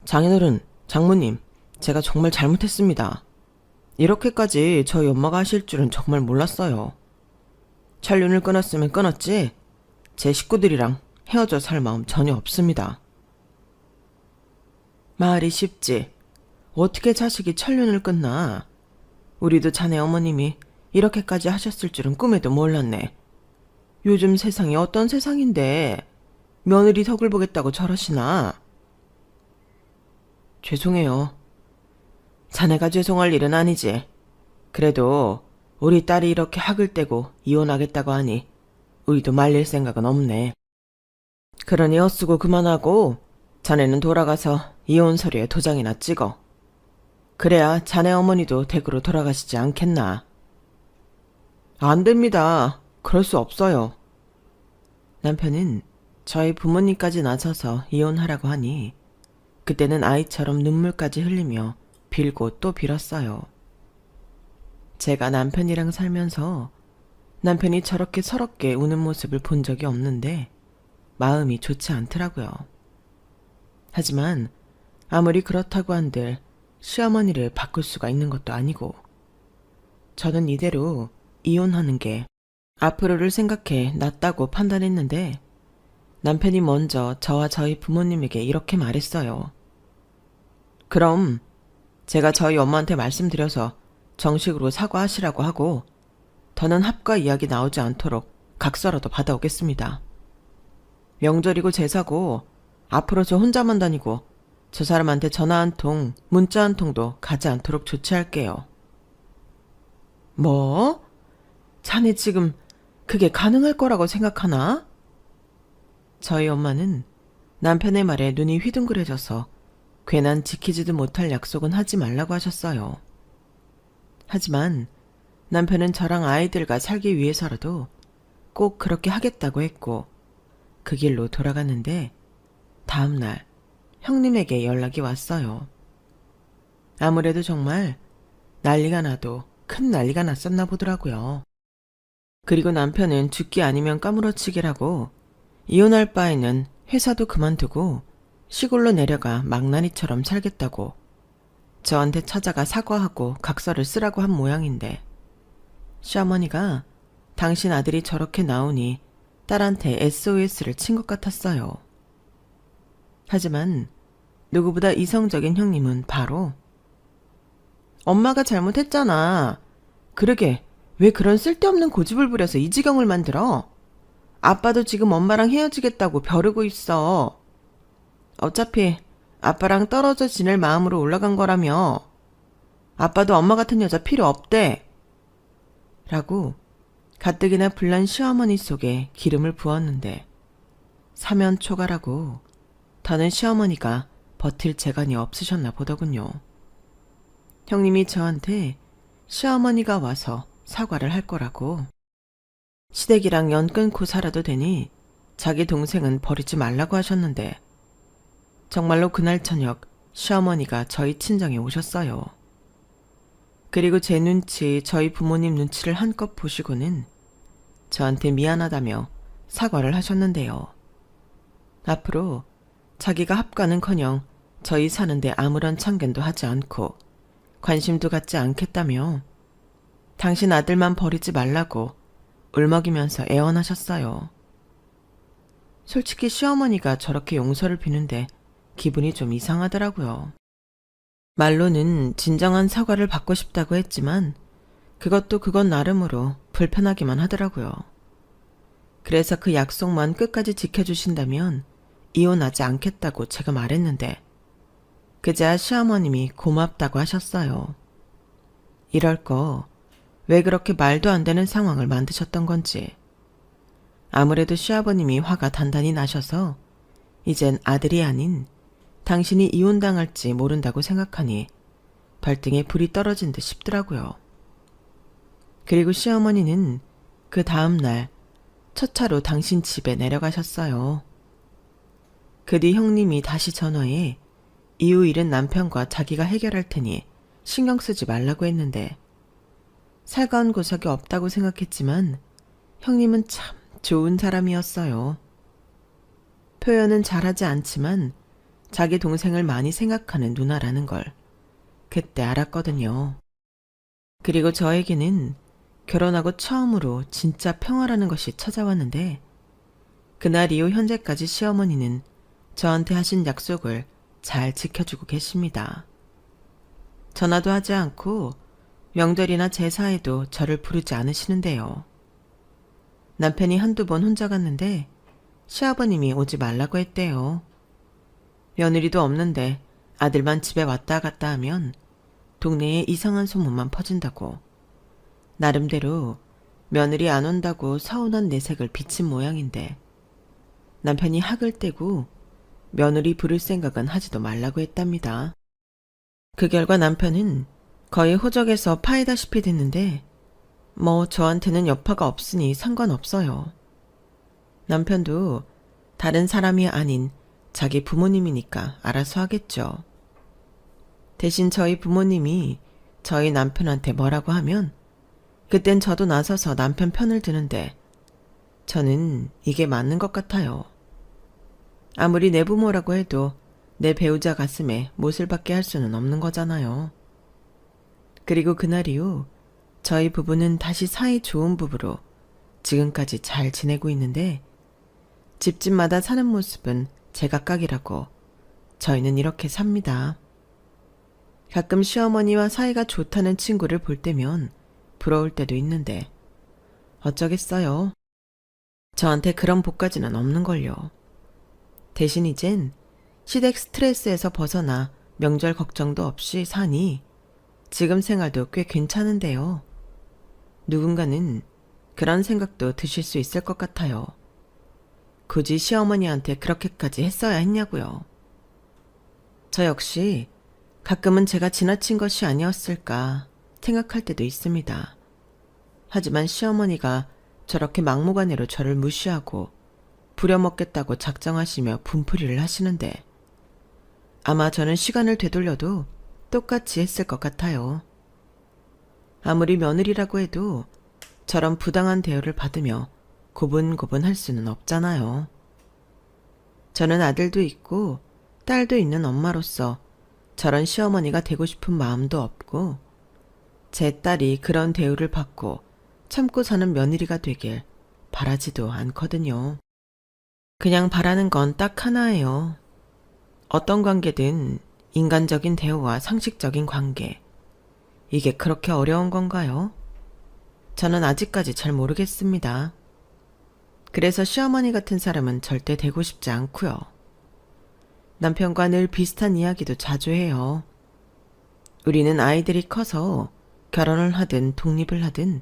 장인어른, 장모님, 제가 정말 잘못했습니다. 이렇게까지 저희 엄마가 하실 줄은 정말 몰랐어요. 찰윤을 끊었으면 끊었지 제 식구들이랑 헤어져 살 마음 전혀 없습니다. 말이 쉽지. 어떻게 자식이 찰윤을 끊나. 우리도 자네 어머님이 이렇게까지 하셨을 줄은 꿈에도 몰랐네. 요즘 세상이 어떤 세상인데 며느리 덕을 보겠다고 저러시나. 죄송해요. 자네가 죄송할 일은 아니지. 그래도 우리 딸이 이렇게 학을 떼고 이혼하겠다고 하니 우리도 말릴 생각은 없네. 그러니 헛수고 그만하고 자네는 돌아가서 이혼 서류에 도장이나 찍어. 그래야 자네 어머니도 댁으로 돌아가시지 않겠나. 안 됩니다. 그럴 수 없어요. 남편은 저희 부모님까지 나서서 이혼하라고 하니 그때는 아이처럼 눈물까지 흘리며 빌고 또 빌었어요. 제가 남편이랑 살면서 남편이 저렇게 서럽게 우는 모습을 본 적이 없는데 마음이 좋지 않더라고요. 하지만 아무리 그렇다고 한들 시어머니를 바꿀 수가 있는 것도 아니고 저는 이대로 이혼하는 게 앞으로를 생각해 낫다고 판단했는데 남편이 먼저 저와 저희 부모님에게 이렇게 말했어요. 그럼 제가 저희 엄마한테 말씀드려서 정식으로 사과하시라고 하고 더는 합과 이야기 나오지 않도록 각서라도 받아오겠습니다. 명절이고 제사고 앞으로 저 혼자만 다니고 저 사람한테 전화 한 통, 문자 한 통도 가지 않도록 조치할게요. 뭐? 자네 지금 그게 가능할 거라고 생각하나? 저희 엄마는 남편의 말에 눈이 휘둥그레져서 괜한 지키지도 못할 약속은 하지 말라고 하셨어요. 하지만 남편은 저랑 아이들과 살기 위해서라도 꼭 그렇게 하겠다고 했고 그 길로 돌아갔는데 다음날 형님에게 연락이 왔어요. 아무래도 정말 난리가 나도 큰 난리가 났었나 보더라고요. 그리고 남편은 죽기 아니면 까무러치기라고 이혼할 바에는 회사도 그만두고 시골로 내려가 망나니처럼 살겠다고 저한테 찾아가 사과하고 각서를 쓰라고 한 모양인데 시어머니가 당신 아들이 저렇게 나오니 딸한테 SOS를 친 것 같았어요. 하지만 누구보다 이성적인 형님은 바로 엄마가 잘못했잖아. 그러게 왜 그런 쓸데없는 고집을 부려서 이 지경을 만들어? 아빠도 지금 엄마랑 헤어지겠다고 벼르고 있어. 어차피 아빠랑 떨어져 지낼 마음으로 올라간 거라며. 아빠도 엄마 같은 여자 필요 없대. 라고 가뜩이나 불난 시어머니 속에 기름을 부었는데 사면 초가라고 더는 시어머니가 버틸 재간이 없으셨나 보더군요. 형님이 저한테 시어머니가 와서 사과를 할 거라고 시댁이랑 연 끊고 살아도 되니 자기 동생은 버리지 말라고 하셨는데 정말로 그날 저녁 시어머니가 저희 친정에 오셨어요. 그리고 제 눈치, 저희 부모님 눈치를 한껏 보시고는 저한테 미안하다며 사과를 하셨는데요. 앞으로 자기가 합가는커녕 저희 사는데 아무런 참견도 하지 않고 관심도 갖지 않겠다며 당신 아들만 버리지 말라고 울먹이면서 애원하셨어요. 솔직히 시어머니가 저렇게 용서를 비는데 기분이 좀 이상하더라고요. 말로는 진정한 사과를 받고 싶다고 했지만 그것도 그건 나름으로 불편하기만 하더라고요. 그래서 그 약속만 끝까지 지켜주신다면 이혼하지 않겠다고 제가 말했는데 그제야 시어머님이 고맙다고 하셨어요. 이럴 거 왜 그렇게 말도 안 되는 상황을 만드셨던 건지. 아무래도 시아버님이 화가 단단히 나셔서 이젠 아들이 아닌 당신이 이혼당할지 모른다고 생각하니 발등에 불이 떨어진 듯 싶더라고요. 그리고 시어머니는 그 다음 날 첫 차로 당신 집에 내려가셨어요. 그 뒤 형님이 다시 전화해 이후 일은 남편과 자기가 해결할 테니 신경 쓰지 말라고 했는데 살가운 구석이 없다고 생각했지만 형님은 참 좋은 사람이었어요. 표현은 잘하지 않지만 자기 동생을 많이 생각하는 누나라는 걸 그때 알았거든요. 그리고 저에게는 결혼하고 처음으로 진짜 평화라는 것이 찾아왔는데 그날 이후 현재까지 시어머니는 저한테 하신 약속을 잘 지켜주고 계십니다. 전화도 하지 않고 명절이나 제사에도 저를 부르지 않으시는데요. 남편이 한두 번 혼자 갔는데 시아버님이 오지 말라고 했대요. 며느리도 없는데 아들만 집에 왔다 갔다 하면 동네에 이상한 소문만 퍼진다고 나름대로 며느리 안 온다고 서운한 내색을 비친 모양인데 남편이 학을 떼고 며느리 부를 생각은 하지도 말라고 했답니다. 그 결과 남편은 거의 호적에서 파이다시피 됐는데 뭐 저한테는 여파가 없으니 상관없어요. 남편도 다른 사람이 아닌 자기 부모님이니까 알아서 하겠죠. 대신 저희 부모님이 저희 남편한테 뭐라고 하면 그땐 저도 나서서 남편 편을 드는데 저는 이게 맞는 것 같아요. 아무리 내 부모라고 해도 내 배우자 가슴에 못을 박게 할 수는 없는 거잖아요. 그리고 그날 이후 저희 부부는 다시 사이 좋은 부부로 지금까지 잘 지내고 있는데 집집마다 사는 모습은 제각각이라고 저희는 이렇게 삽니다. 가끔 시어머니와 사이가 좋다는 친구를 볼 때면 부러울 때도 있는데 어쩌겠어요. 저한테 그런 복까지는 없는걸요. 대신 이젠 시댁 스트레스에서 벗어나 명절 걱정도 없이 사니 지금 생활도 꽤 괜찮은데요. 누군가는 그런 생각도 드실 수 있을 것 같아요. 굳이 시어머니한테 그렇게까지 했어야 했냐고요. 저 역시 가끔은 제가 지나친 것이 아니었을까 생각할 때도 있습니다. 하지만 시어머니가 저렇게 막무가내로 저를 무시하고 부려먹겠다고 작정하시며 분풀이를 하시는데 아마 저는 시간을 되돌려도 똑같이 했을 것 같아요. 아무리 며느리라고 해도 저런 부당한 대우를 받으며 고분고분할 수는 없잖아요. 저는 아들도 있고 딸도 있는 엄마로서 저런 시어머니가 되고 싶은 마음도 없고 제 딸이 그런 대우를 받고 참고 사는 며느리가 되길 바라지도 않거든요. 그냥 바라는 건 딱 하나예요. 어떤 관계든 인간적인 대우와 상식적인 관계. 이게 그렇게 어려운 건가요? 저는 아직까지 잘 모르겠습니다. 그래서 시어머니 같은 사람은 절대 되고 싶지 않고요. 남편과 늘 비슷한 이야기도 자주 해요. 우리는 아이들이 커서 결혼을 하든 독립을 하든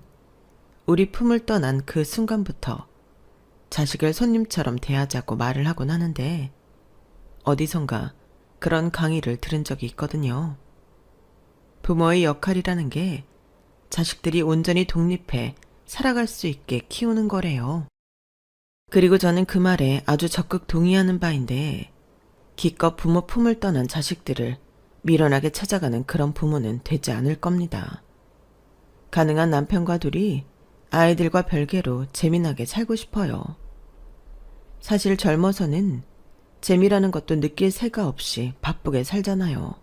우리 품을 떠난 그 순간부터 자식을 손님처럼 대하자고 말을 하곤 하는데 어디선가 그런 강의를 들은 적이 있거든요. 부모의 역할이라는 게 자식들이 온전히 독립해 살아갈 수 있게 키우는 거래요. 그리고 저는 그 말에 아주 적극 동의하는 바인데 기껏 부모 품을 떠난 자식들을 미련하게 찾아가는 그런 부모는 되지 않을 겁니다. 가능한 남편과 둘이 아이들과 별개로 재미나게 살고 싶어요. 사실 젊어서는 재미라는 것도 느낄 새가 없이 바쁘게 살잖아요.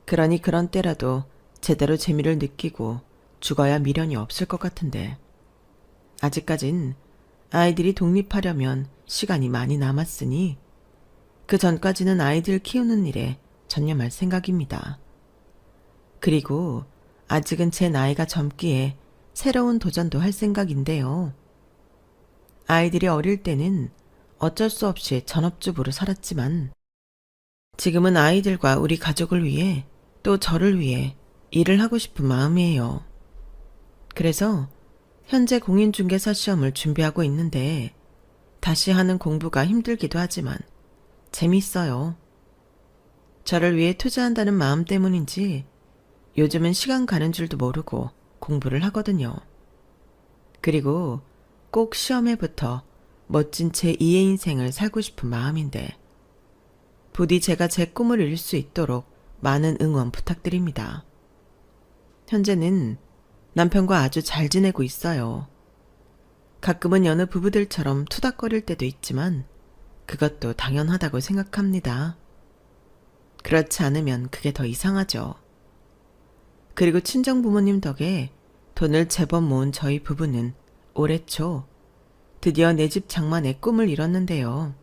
그러니 그런 때라도 제대로 재미를 느끼고 죽어야 미련이 없을 것 같은데 아직까진 아이들이 독립하려면 시간이 많이 남았으니 그 전까지는 아이들 키우는 일에 전념할 생각입니다. 그리고 아직은 제 나이가 젊기에 새로운 도전도 할 생각인데요. 아이들이 어릴 때는 어쩔 수 없이 전업주부로 살았지만 지금은 아이들과 우리 가족을 위해 또 저를 위해 일을 하고 싶은 마음이에요. 그래서 현재 공인중개사 시험을 준비하고 있는데 다시 하는 공부가 힘들기도 하지만 재밌어요. 저를 위해 투자한다는 마음 때문인지 요즘은 시간 가는 줄도 모르고 공부를 하거든요. 그리고 꼭 시험에 붙어 멋진 제2의 인생을 살고 싶은 마음인데 부디 제가 제 꿈을 이룰 수 있도록 많은 응원 부탁드립니다. 현재는 남편과 아주 잘 지내고 있어요. 가끔은 여느 부부들처럼 투닥거릴 때도 있지만 그것도 당연하다고 생각합니다. 그렇지 않으면 그게 더 이상하죠. 그리고 친정 부모님 덕에 돈을 제법 모은 저희 부부는 올해 초 드디어 내 집 장만의 꿈을 이뤘는데요.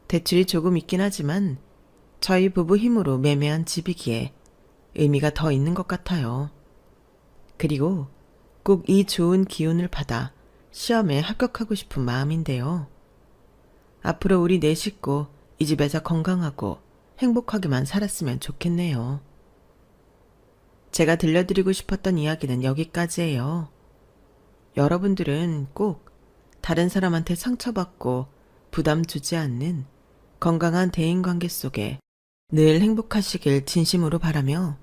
대출이 조금 있긴 하지만 저희 부부 힘으로 매매한 집이기에 의미가 더 있는 것 같아요. 그리고 꼭 이 좋은 기운을 받아 시험에 합격하고 싶은 마음인데요. 앞으로 우리 네 식구 이 집에서 건강하고 행복하게만 살았으면 좋겠네요. 제가 들려드리고 싶었던 이야기는 여기까지예요. 여러분들은 꼭 다른 사람한테 상처받고 부담 주지 않는 건강한 대인관계 속에 늘 행복하시길 진심으로 바라며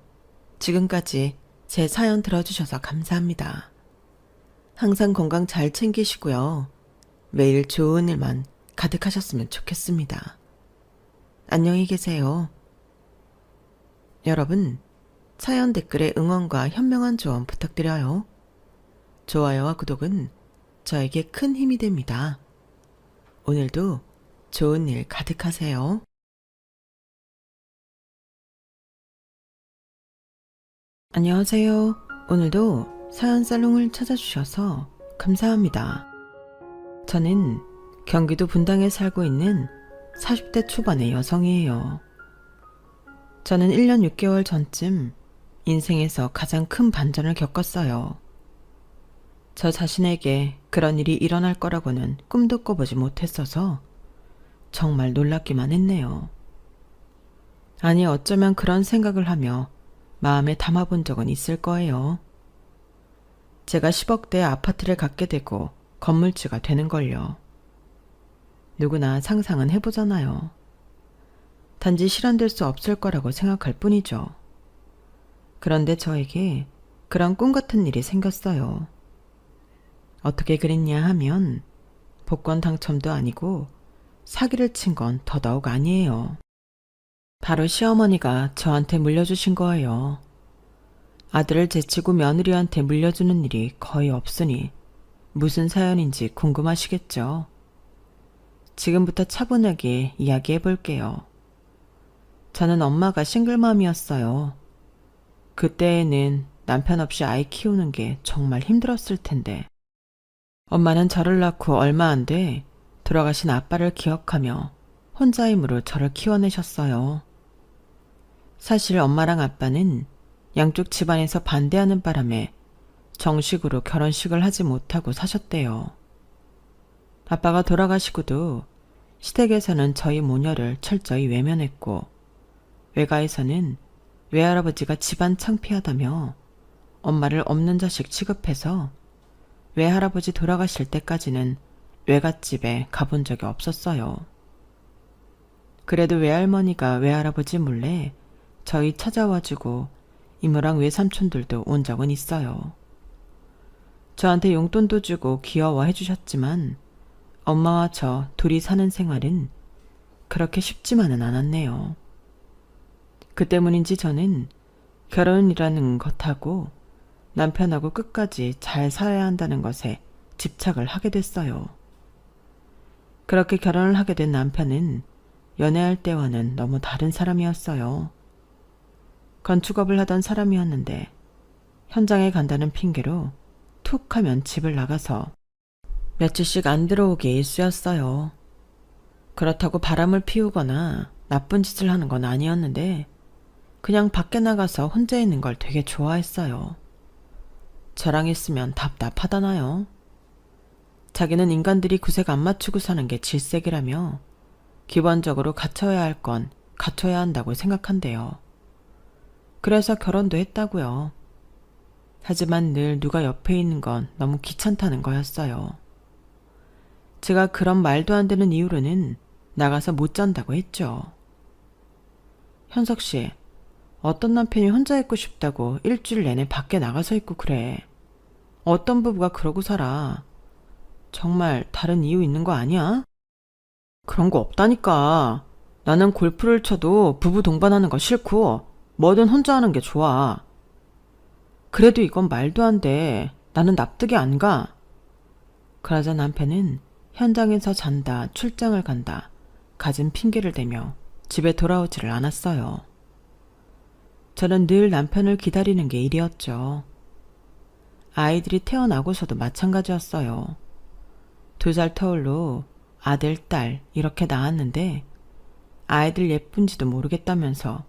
지금까지 제 사연 들어주셔서 감사합니다. 항상 건강 잘 챙기시고요. 매일 좋은 일만 가득하셨으면 좋겠습니다. 안녕히 계세요. 여러분, 사연 댓글에 응원과 현명한 조언 부탁드려요. 좋아요와 구독은 저에게 큰 힘이 됩니다. 오늘도 좋은 일 가득하세요. 안녕하세요. 오늘도 사연 살롱을 찾아주셔서 감사합니다. 저는 경기도 분당에 살고 있는 40대 초반의 여성이에요. 저는 1년 6개월 전쯤 인생에서 가장 큰 반전을 겪었어요. 저 자신에게 그런 일이 일어날 거라고는 꿈도 꿔보지 못했어서 정말 놀랍기만 했네요. 아니, 어쩌면 그런 생각을 하며 마음에 담아본 적은 있을 거예요. 제가 10억대 아파트를 갖게 되고 건물주가 되는 걸요. 누구나 상상은 해보잖아요. 단지 실현될 수 없을 거라고 생각할 뿐이죠. 그런데 저에게 그런 꿈 같은 일이 생겼어요. 어떻게 그랬냐 하면 복권 당첨도 아니고 사기를 친 건 더더욱 아니에요. 바로 시어머니가 저한테 물려주신 거예요. 아들을 제치고 며느리한테 물려주는 일이 거의 없으니 무슨 사연인지 궁금하시겠죠? 지금부터 차분하게 이야기해 볼게요. 저는 엄마가 싱글맘이었어요. 그때에는 남편 없이 아이 키우는 게 정말 힘들었을 텐데 엄마는 저를 낳고 얼마 안 돼 돌아가신 아빠를 기억하며 혼자 힘으로 저를 키워내셨어요. 사실 엄마랑 아빠는 양쪽 집안에서 반대하는 바람에 정식으로 결혼식을 하지 못하고 사셨대요. 아빠가 돌아가시고도 시댁에서는 저희 모녀를 철저히 외면했고 외가에서는 외할아버지가 집안 창피하다며 엄마를 없는 자식 취급해서 외할아버지 돌아가실 때까지는 외갓집에 가본 적이 없었어요. 그래도 외할머니가 외할아버지 몰래 저희 찾아와주고 이모랑 외삼촌들도 온 적은 있어요. 저한테 용돈도 주고 귀여워해 주셨지만 엄마와 저 둘이 사는 생활은 그렇게 쉽지만은 않았네요. 그 때문인지 저는 결혼이라는 것하고 남편하고 끝까지 잘 살아야 한다는 것에 집착을 하게 됐어요. 그렇게 결혼을 하게 된 남편은 연애할 때와는 너무 다른 사람이었어요. 건축업을 하던 사람이었는데 현장에 간다는 핑계로 툭 하면 집을 나가서 며칠씩 안 들어오게 일쑤였어요. 그렇다고 바람을 피우거나 나쁜 짓을 하는 건 아니었는데 그냥 밖에 나가서 혼자 있는 걸 되게 좋아했어요. 저랑 있으면 답답하다나요. 자기는 인간들이 구색 안 맞추고 사는 게 질색이라며 기본적으로 갖춰야 할 건 갖춰야 한다고 생각한대요. 그래서 결혼도 했다고요. 하지만 늘 누가 옆에 있는 건 너무 귀찮다는 거였어요. 제가 그런 말도 안 되는 이유로는 나가서 못 잔다고 했죠. 현석 씨, 어떤 남편이 혼자 있고 싶다고 일주일 내내 밖에 나가서 있고 그래. 어떤 부부가 그러고 살아. 정말 다른 이유 있는 거 아니야? 그런 거 없다니까. 나는 골프를 쳐도 부부 동반하는 거 싫고 뭐든 혼자 하는 게 좋아. 그래도 이건 말도 안 돼. 나는 납득이 안 가. 그러자 남편은 현장에서 잔다, 출장을 간다, 갖은 핑계를 대며 집에 돌아오지를 않았어요. 저는 늘 남편을 기다리는 게 일이었죠. 아이들이 태어나고서도 마찬가지였어요. 2살 터울로 아들, 딸 이렇게 낳았는데 아이들 예쁜지도 모르겠다면서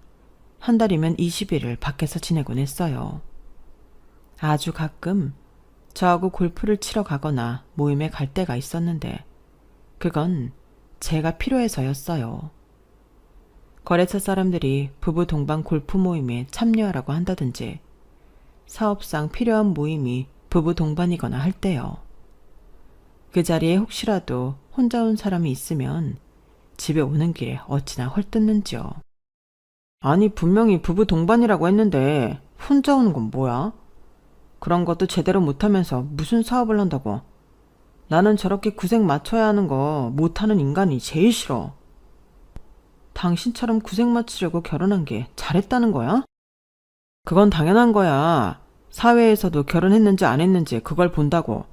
한 달이면 20일을 밖에서 지내곤 했어요. 아주 가끔 저하고 골프를 치러 가거나 모임에 갈 때가 있었는데 그건 제가 필요해서였어요. 거래처 사람들이 부부 동반 골프 모임에 참여하라고 한다든지 사업상 필요한 모임이 부부 동반이거나 할 때요. 그 자리에 혹시라도 혼자 온 사람이 있으면 집에 오는 길에 어찌나 헐뜯는지요. 아니 분명히 부부 동반이라고 했는데 혼자 오는 건 뭐야? 그런 것도 제대로 못하면서 무슨 사업을 한다고. 나는 저렇게 구색 맞춰야 하는 거 못하는 인간이 제일 싫어. 당신처럼 구색 맞추려고 결혼한 게 잘했다는 거야? 그건 당연한 거야. 사회에서도 결혼했는지 안 했는지 그걸 본다고.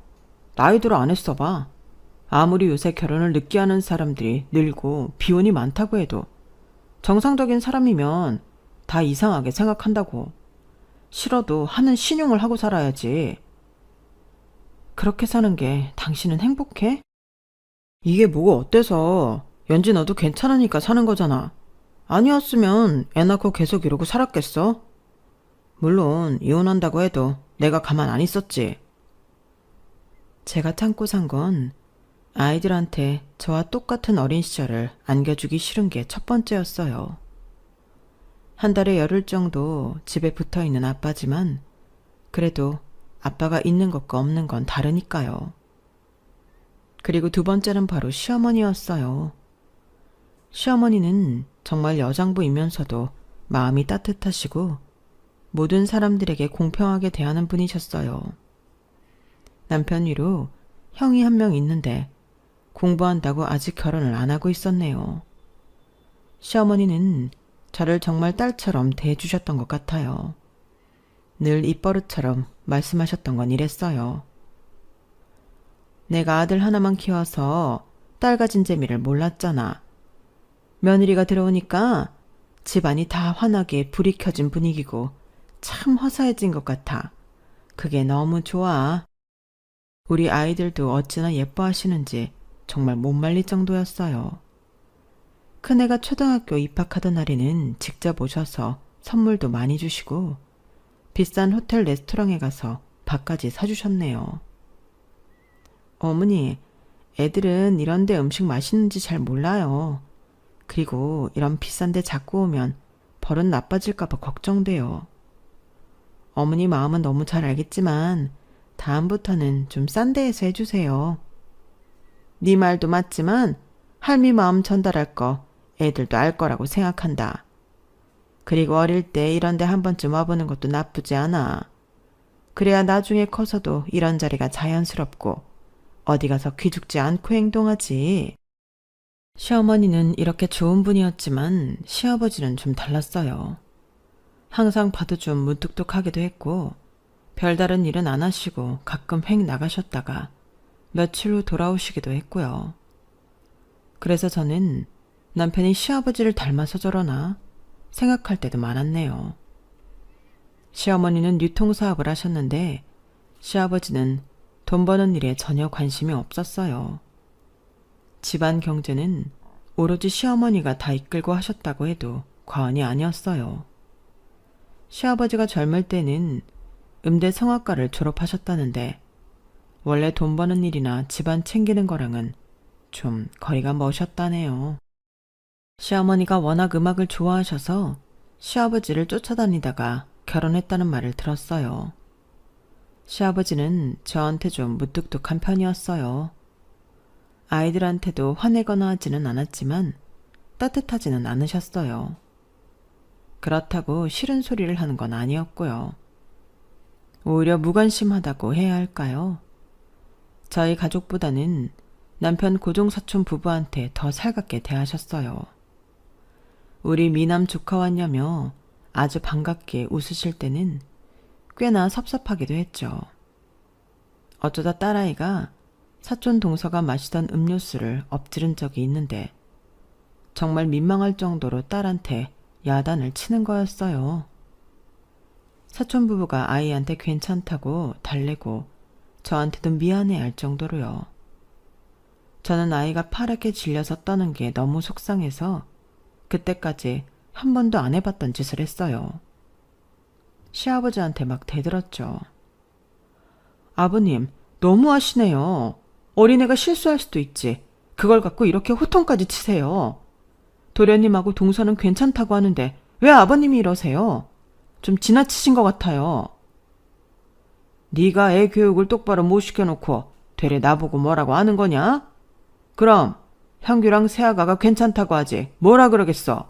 나이 들어 안 했어 봐. 아무리 요새 결혼을 늦게 하는 사람들이 늘고 비혼이 많다고 해도 정상적인 사람이면 다 이상하게 생각한다고. 싫어도 하는 신용을 하고 살아야지. 그렇게 사는 게 당신은 행복해? 이게 뭐가 어때서? 연지 너도 괜찮으니까 사는 거잖아. 아니었으면 애 낳고 계속 이러고 살았겠어? 물론 이혼한다고 해도 내가 가만 안 있었지. 제가 참고 산 건 아이들한테 저와 똑같은 어린 시절을 안겨주기 싫은 게 첫 번째였어요. 한 달에 열흘 정도 집에 붙어 있는 아빠지만 그래도 아빠가 있는 것과 없는 건 다르니까요. 그리고 두 번째는 바로 시어머니였어요. 시어머니는 정말 여장부이면서도 마음이 따뜻하시고 모든 사람들에게 공평하게 대하는 분이셨어요. 남편 위로 형이 한 명 있는데 공부한다고 아직 결혼을 안 하고 있었네요. 시어머니는 저를 정말 딸처럼 대해주셨던 것 같아요. 늘 입버릇처럼 말씀하셨던 건 이랬어요. 내가 아들 하나만 키워서 딸 가진 재미를 몰랐잖아. 며느리가 들어오니까 집안이 다 환하게 불이 켜진 분위기고 참 화사해진 것 같아. 그게 너무 좋아. 우리 아이들도 어찌나 예뻐하시는지 정말 못 말릴 정도였어요. 큰애가 초등학교 입학하던 날에는 직접 오셔서 선물도 많이 주시고 비싼 호텔 레스토랑에 가서 밥까지 사주셨네요. 어머니, 애들은 이런 데 음식 맛있는지 잘 몰라요. 그리고 이런 비싼 데 자꾸 오면 버릇 나빠질까봐 걱정돼요. 어머니 마음은 너무 잘 알겠지만 다음부터는 좀 싼 데에서 해주세요. 네 말도 맞지만 할미 마음 전달할 거 애들도 알 거라고 생각한다. 그리고 어릴 때 이런 데 한 번쯤 와보는 것도 나쁘지 않아. 그래야 나중에 커서도 이런 자리가 자연스럽고 어디 가서 기죽지 않고 행동하지. 시어머니는 이렇게 좋은 분이었지만 시아버지는 좀 달랐어요. 항상 봐도 좀 무뚝뚝하기도 했고 별다른 일은 안 하시고 가끔 횡 나가셨다가 며칠 후 돌아오시기도 했고요. 그래서 저는 남편이 시아버지를 닮아서 저러나 생각할 때도 많았네요. 시어머니는 유통사업을 하셨는데 시아버지는 돈 버는 일에 전혀 관심이 없었어요. 집안 경제는 오로지 시어머니가 다 이끌고 하셨다고 해도 과언이 아니었어요. 시아버지가 젊을 때는 음대 성악과를 졸업하셨다는데 원래 돈 버는 일이나 집안 챙기는 거랑은 좀 거리가 머셨다네요. 시어머니가 워낙 음악을 좋아하셔서 시아버지를 쫓아다니다가 결혼했다는 말을 들었어요. 시아버지는 저한테 좀 무뚝뚝한 편이었어요. 아이들한테도 화내거나 하지는 않았지만 따뜻하지는 않으셨어요. 그렇다고 싫은 소리를 하는 건 아니었고요. 오히려 무관심하다고 해야 할까요? 저희 가족보다는 남편 고종사촌 부부한테 더 살갑게 대하셨어요. 우리 미남 조카 왔냐며 아주 반갑게 웃으실 때는 꽤나 섭섭하기도 했죠. 어쩌다 딸아이가 사촌 동서가 마시던 음료수를 엎지른 적이 있는데 정말 민망할 정도로 딸한테 야단을 치는 거였어요. 사촌 부부가 아이한테 괜찮다고 달래고 저한테도 미안해할 정도로요. 저는 아이가 파랗게 질려서 떠는 게 너무 속상해서 그때까지 한 번도 안 해봤던 짓을 했어요. 시아버지한테 막 대들었죠. 아버님, 너무하시네요. 어린애가 실수할 수도 있지. 그걸 갖고 이렇게 호통까지 치세요. 도련님하고 동서는 괜찮다고 하는데 왜 아버님이 이러세요? 좀 지나치신 것 같아요. 네가 애 교육을 똑바로 못 시켜놓고 되레 나보고 뭐라고 하는 거냐? 그럼 형규랑 새아가가 괜찮다고 하지 뭐라 그러겠어.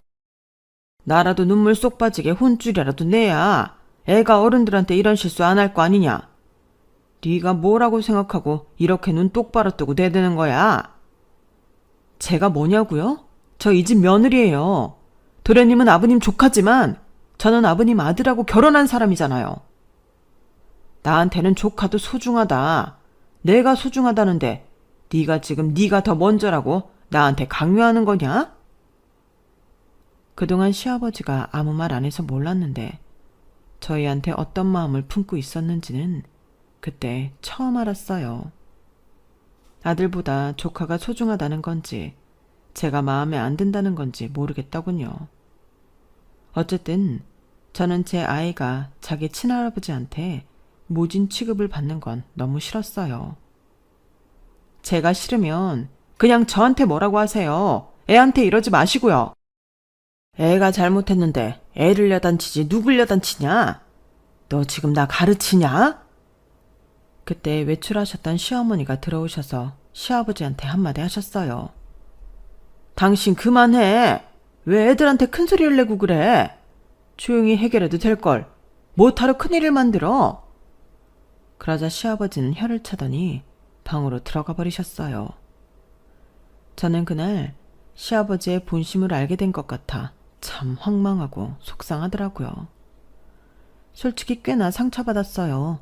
나라도 눈물 쏙 빠지게 혼줄이라도 내야 애가 어른들한테 이런 실수 안 할 거 아니냐. 네가 뭐라고 생각하고 이렇게 눈 똑바로 뜨고 대드는 거야? 제가 뭐냐고요? 저 이 집 며느리예요. 도련님은 아버님 조카지만 저는 아버님 아들하고 결혼한 사람이잖아요. 나한테는 조카도 소중하다. 내가 소중하다는데 네가 지금 네가 더 먼저라고 나한테 강요하는 거냐? 그동안 시아버지가 아무 말 안 해서 몰랐는데 저희한테 어떤 마음을 품고 있었는지는 그때 처음 알았어요. 아들보다 조카가 소중하다는 건지 제가 마음에 안 든다는 건지 모르겠더군요. 어쨌든 저는 제 아이가 자기 친할아버지한테 모진 취급을 받는 건 너무 싫었어요. 제가 싫으면 그냥 저한테 뭐라고 하세요. 애한테 이러지 마시고요. 애가 잘못했는데 애를 야단치지 누굴 야단치냐? 너 지금 나 가르치냐? 그때 외출하셨던 시어머니가 들어오셔서 시아버지한테 한마디 하셨어요. 당신 그만해. 왜 애들한테 큰 소리를 내고 그래? 조용히 해결해도 될걸. 뭐하러 큰일을 만들어? 그러자 시아버지는 혀를 차더니 방으로 들어가 버리셨어요. 저는 그날 시아버지의 본심을 알게 된 것 같아 참 황망하고 속상하더라고요. 솔직히 꽤나 상처받았어요.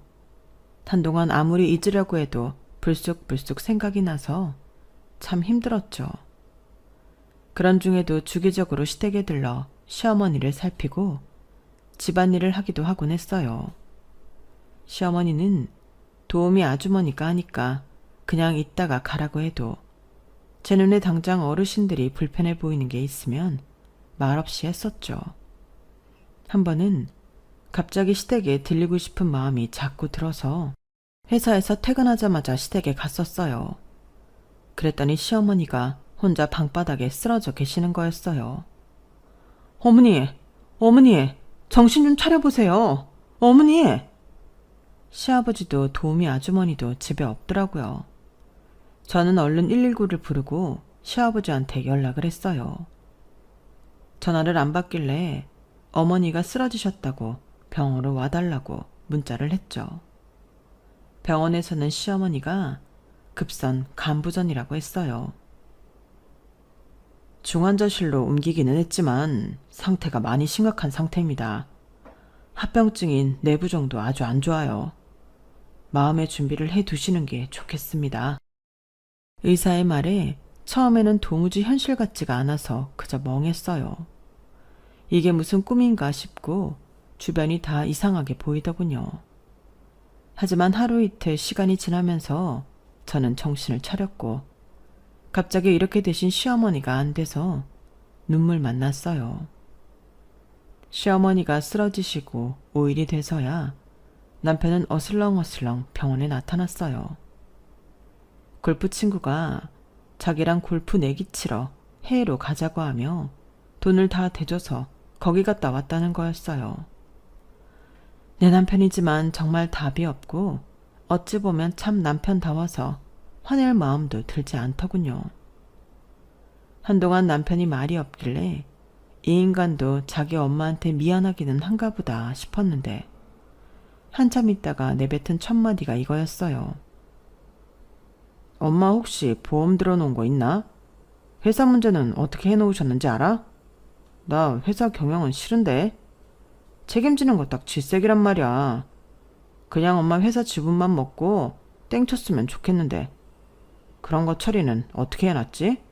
한동안 아무리 잊으려고 해도 불쑥불쑥 생각이 나서 참 힘들었죠. 그런 중에도 주기적으로 시댁에 들러 시어머니를 살피고 집안일을 하기도 하곤 했어요. 시어머니는 도우미 아주머니가 하니까 그냥 있다가 가라고 해도 제 눈에 당장 어르신들이 불편해 보이는 게 있으면 말없이 했었죠. 한 번은 갑자기 시댁에 들리고 싶은 마음이 자꾸 들어서 회사에서 퇴근하자마자 시댁에 갔었어요. 그랬더니 시어머니가 혼자 방바닥에 쓰러져 계시는 거였어요. 어머니, 어머니, 정신 좀 차려보세요. 어머니! 시아버지도 도우미 아주머니도 집에 없더라고요. 저는 얼른 119를 부르고 시아버지한테 연락을 했어요. 전화를 안 받길래 어머니가 쓰러지셨다고 병원으로 와달라고 문자를 했죠. 병원에서는 시어머니가 급선 간부전이라고 했어요. 중환자실로 옮기기는 했지만 상태가 많이 심각한 상태입니다. 합병증인 내부종도 아주 안 좋아요. 마음의 준비를 해두시는 게 좋겠습니다. 의사의 말에 처음에는 도무지 현실 같지가 않아서 그저 멍했어요. 이게 무슨 꿈인가 싶고 주변이 다 이상하게 보이더군요. 하지만 하루 이틀 시간이 지나면서 저는 정신을 차렸고 갑자기 이렇게 되신 시어머니가 안 돼서 눈물만 났어요. 시어머니가 쓰러지시고 5일이 돼서야 남편은 어슬렁어슬렁 병원에 나타났어요. 골프 친구가 자기랑 골프 내기 치러 해외로 가자고 하며 돈을 다 대줘서 거기 갔다 왔다는 거였어요. 내 남편이지만 정말 답이 없고 어찌 보면 참 남편다워서 화낼 마음도 들지 않더군요. 한동안 남편이 말이 없길래 이 인간도 자기 엄마한테 미안하기는 한가 보다 싶었는데 한참 있다가 내뱉은 첫마디가 이거였어요. 엄마 혹시 보험 들어놓은 거 있나? 회사 문제는 어떻게 해놓으셨는지 알아? 나 회사 경영은 싫은데. 책임지는 거 딱 질색이란 말이야. 그냥 엄마 회사 지분만 먹고 땡쳤으면 좋겠는데 그런 거 처리는 어떻게 해놨지?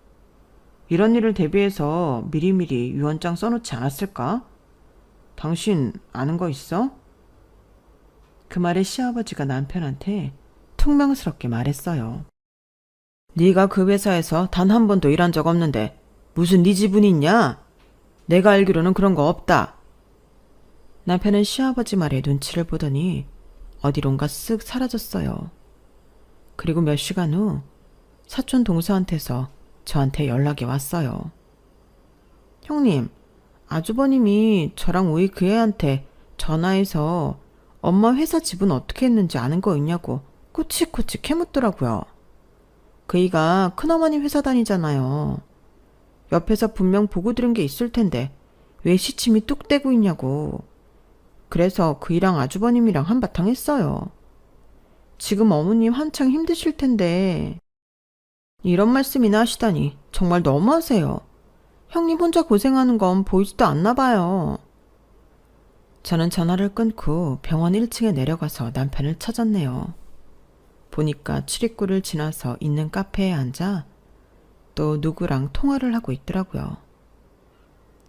이런 일을 대비해서 미리미리 유언장 써놓지 않았을까? 당신 아는 거 있어? 그 말에 시아버지가 남편한테 퉁명스럽게 말했어요. 네가 그 회사에서 단 한 번도 일한 적 없는데 무슨 네 지분이 있냐? 내가 알기로는 그런 거 없다. 남편은 시아버지 말에 눈치를 보더니 어디론가 쓱 사라졌어요. 그리고 몇 시간 후 사촌 동서한테서 저한테 연락이 왔어요. 형님, 아주버님이 저랑 우리 그 애한테 전화해서 엄마 회사 지분 어떻게 했는지 아는 거 있냐고 꼬치꼬치 캐묻더라고요. 그이가 큰어머니 회사 다니잖아요. 옆에서 분명 보고 들은 게 있을 텐데 왜 시침이 뚝 떼고 있냐고. 그래서 그이랑 아주버님이랑 한바탕 했어요. 지금 어머님 한창 힘드실 텐데 이런 말씀이나 하시다니 정말 너무하세요. 형님 혼자 고생하는 건 보이지도 않나 봐요. 저는 전화를 끊고 병원 1층에 내려가서 남편을 찾았네요. 보니까 출입구를 지나서 있는 카페에 앉아 또 누구랑 통화를 하고 있더라고요.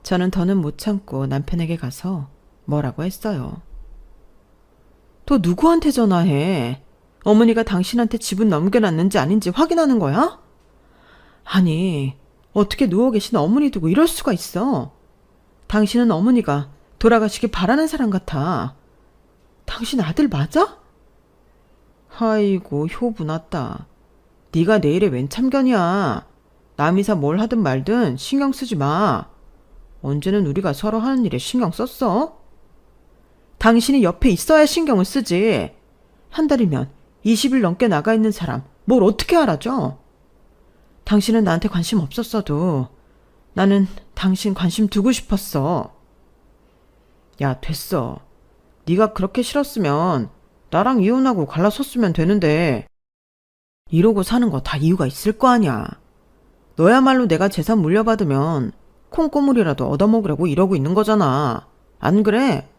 저는 더는 못 참고 남편에게 가서 뭐라고 했어요. 또 누구한테 전화해? 어머니가 당신한테 지분 넘겨놨는지 아닌지 확인하는 거야? 아니, 어떻게 누워 계신 어머니 두고 이럴 수가 있어? 당신은 어머니가 돌아가시길 바라는 사람 같아. 당신 아들 맞아? 아이고, 효부 났다. 네가 내일에 웬 참견이야. 남이사 뭘 하든 말든 신경 쓰지 마. 언제는 우리가 서로 하는 일에 신경 썼어? 당신이 옆에 있어야 신경을 쓰지. 한 달이면 20일 넘게 나가 있는 사람 뭘 어떻게 알아줘? 당신은 나한테 관심 없었어도 나는 당신 관심 두고 싶었어. 야, 됐어. 네가 그렇게 싫었으면 나랑 이혼하고 갈라섰으면 되는데 이러고 사는 거 다 이유가 있을 거 아니야. 너야말로 내가 재산 물려받으면 콩고물이라도 얻어먹으려고 이러고 있는 거잖아. 안 그래?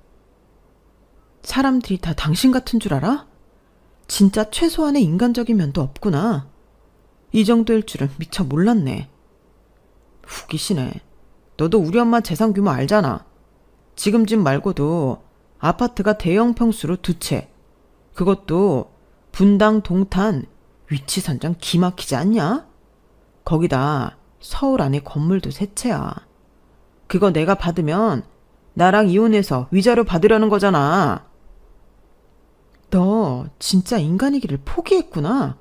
사람들이 다 당신 같은 줄 알아? 진짜 최소한의 인간적인 면도 없구나. 이 정도일 줄은 미처 몰랐네. 후기시네. 너도 우리 엄마 재산 규모 알잖아. 지금 집 말고도 아파트가 대형 평수로 2채. 그것도 분당 동탄 위치 선정 기막히지 않냐? 거기다 서울 안에 건물도 3채야. 그거 내가 받으면 나랑 이혼해서 위자료 받으려는 거잖아. 너 진짜 인간이기를 포기했구나.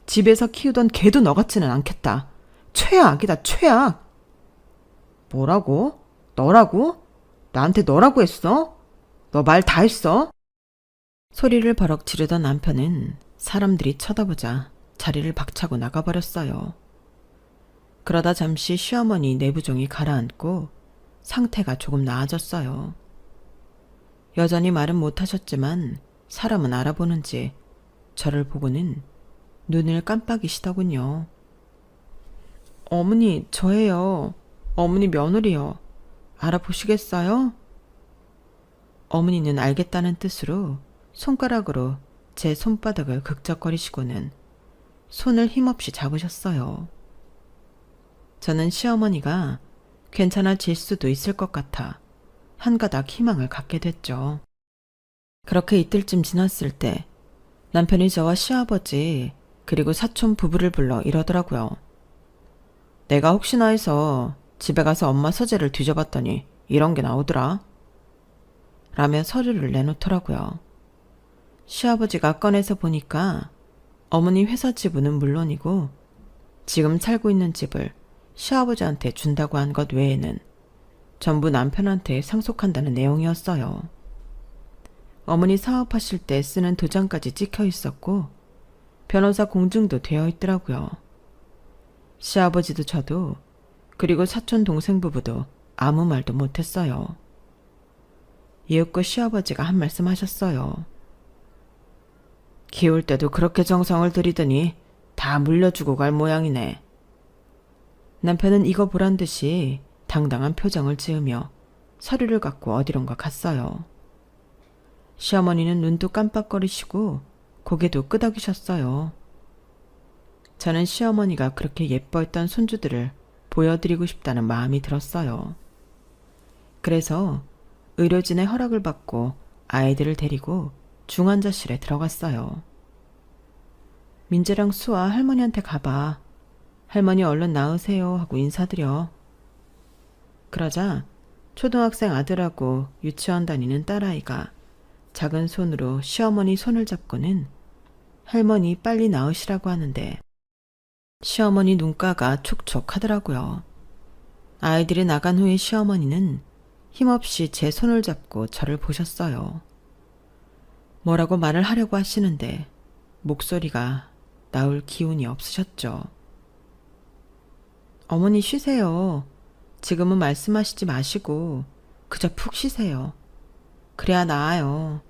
집에서 키우던 개도 너 같지는 않겠다. 최악이다, 최악. 뭐라고? 너라고? 나한테 너라고 했어? 너 말 다 했어? 소리를 버럭 지르던 남편은 사람들이 쳐다보자 자리를 박차고 나가버렸어요. 그러다 잠시 시어머니 내부종이 가라앉고 상태가 조금 나아졌어요. 여전히 말은 못하셨지만 사람은 알아보는지 저를 보고는 눈을 깜빡이시더군요. 어머니, 저예요. 어머니 며느리요. 알아보시겠어요? 어머니는 알겠다는 뜻으로 손가락으로 제 손바닥을 극적거리시고는 손을 힘없이 잡으셨어요. 저는 시어머니가 괜찮아질 수도 있을 것 같아 한가닥 희망을 갖게 됐죠. 그렇게 이틀쯤 지났을 때 남편이 저와 시아버지 그리고 사촌 부부를 불러 이러더라고요. 내가 혹시나 해서 집에 가서 엄마 서재를 뒤져봤더니 이런 게 나오더라. 라며 서류를 내놓더라고요. 시아버지가 꺼내서 보니까 어머니 회사 지분은 물론이고 지금 살고 있는 집을 시아버지한테 준다고 한 것 외에는 전부 남편한테 상속한다는 내용이었어요. 어머니 사업하실 때 쓰는 도장까지 찍혀 있었고 변호사 공증도 되어 있더라고요. 시아버지도 저도 그리고 사촌 동생 부부도 아무 말도 못했어요. 이윽고 시아버지가 한 말씀 하셨어요. 키울 때도 그렇게 정성을 들이더니 다 물려주고 갈 모양이네. 남편은 이거 보란 듯이 당당한 표정을 지으며 서류를 갖고 어디론가 갔어요. 시어머니는 눈도 깜빡거리시고 고개도 끄덕이셨어요. 저는 시어머니가 그렇게 예뻐했던 손주들을 보여드리고 싶다는 마음이 들었어요. 그래서 의료진의 허락을 받고 아이들을 데리고 중환자실에 들어갔어요. 민재랑 수아 할머니한테 가봐. 할머니 얼른 나으세요 하고 인사드려. 그러자 초등학생 아들하고 유치원 다니는 딸아이가 작은 손으로 시어머니 손을 잡고는 할머니 빨리 나으시라고 하는데 시어머니 눈가가 촉촉하더라고요. 아이들이 나간 후에 시어머니는 힘없이 제 손을 잡고 저를 보셨어요. 뭐라고 말을 하려고 하시는데 목소리가 나올 기운이 없으셨죠. 어머니 쉬세요. 지금은 말씀하시지 마시고 그저 푹 쉬세요. 그래야 나아요.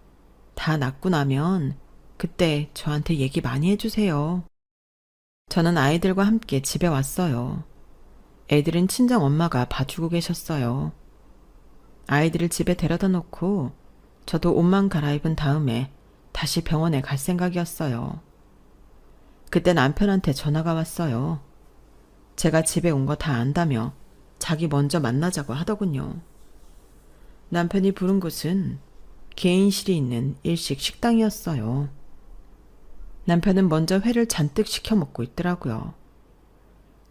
다 낫고 나면 그때 저한테 얘기 많이 해주세요. 저는 아이들과 함께 집에 왔어요. 애들은 친정 엄마가 봐주고 계셨어요. 아이들을 집에 데려다 놓고 저도 옷만 갈아입은 다음에 다시 병원에 갈 생각이었어요. 그때 남편한테 전화가 왔어요. 제가 집에 온 거 다 안다며 자기 먼저 만나자고 하더군요. 남편이 부른 곳은 개인실이 있는 일식 식당이었어요. 남편은 먼저 회를 잔뜩 시켜 먹고 있더라고요.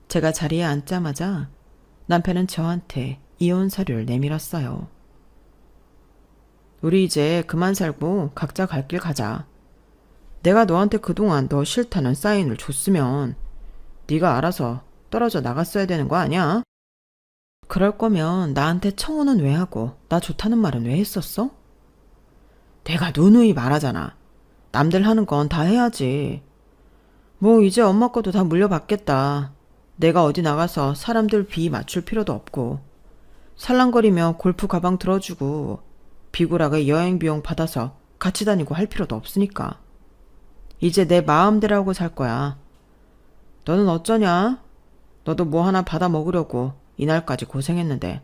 제가 자리에 앉자마자 남편은 저한테 이혼 서류를 내밀었어요. 우리 이제 그만 살고 각자 갈 길 가자. 내가 너한테 그동안 너 싫다는 사인을 줬으면 네가 알아서 떨어져 나갔어야 되는 거 아니야? 그럴 거면 나한테 청혼은 왜 하고 나 좋다는 말은 왜 했었어? 내가 누누이 말하잖아. 남들 하는 건 다 해야지. 뭐 이제 엄마 것도 다 물려받겠다. 내가 어디 나가서 사람들 비 맞출 필요도 없고 살랑거리며 골프 가방 들어주고 비굴하게 여행 비용 받아서 같이 다니고 할 필요도 없으니까. 이제 내 마음대로 하고 살 거야. 너는 어쩌냐? 너도 뭐 하나 받아 먹으려고 이날까지 고생했는데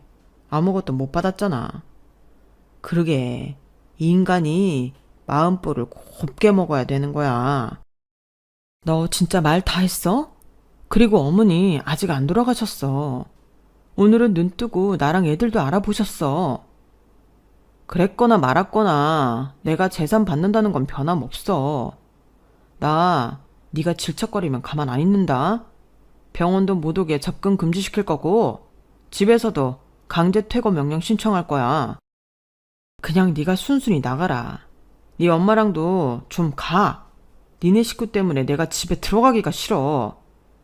아무것도 못 받았잖아. 그러게 이 인간이 마음볼을 곱게 먹어야 되는 거야. 너 진짜 말 다 했어? 그리고 어머니 아직 안 돌아가셨어. 오늘은 눈 뜨고 나랑 애들도 알아보셨어. 그랬거나 말았거나 내가 재산 받는다는 건 변함없어. 나 네가 질척거리면 가만 안 있는다. 병원도 못 오게 접근 금지시킬 거고 집에서도 강제 퇴거 명령 신청할 거야. 그냥 네가 순순히 나가라. 네 엄마랑도 좀 가. 니네 식구 때문에 내가 집에 들어가기가 싫어.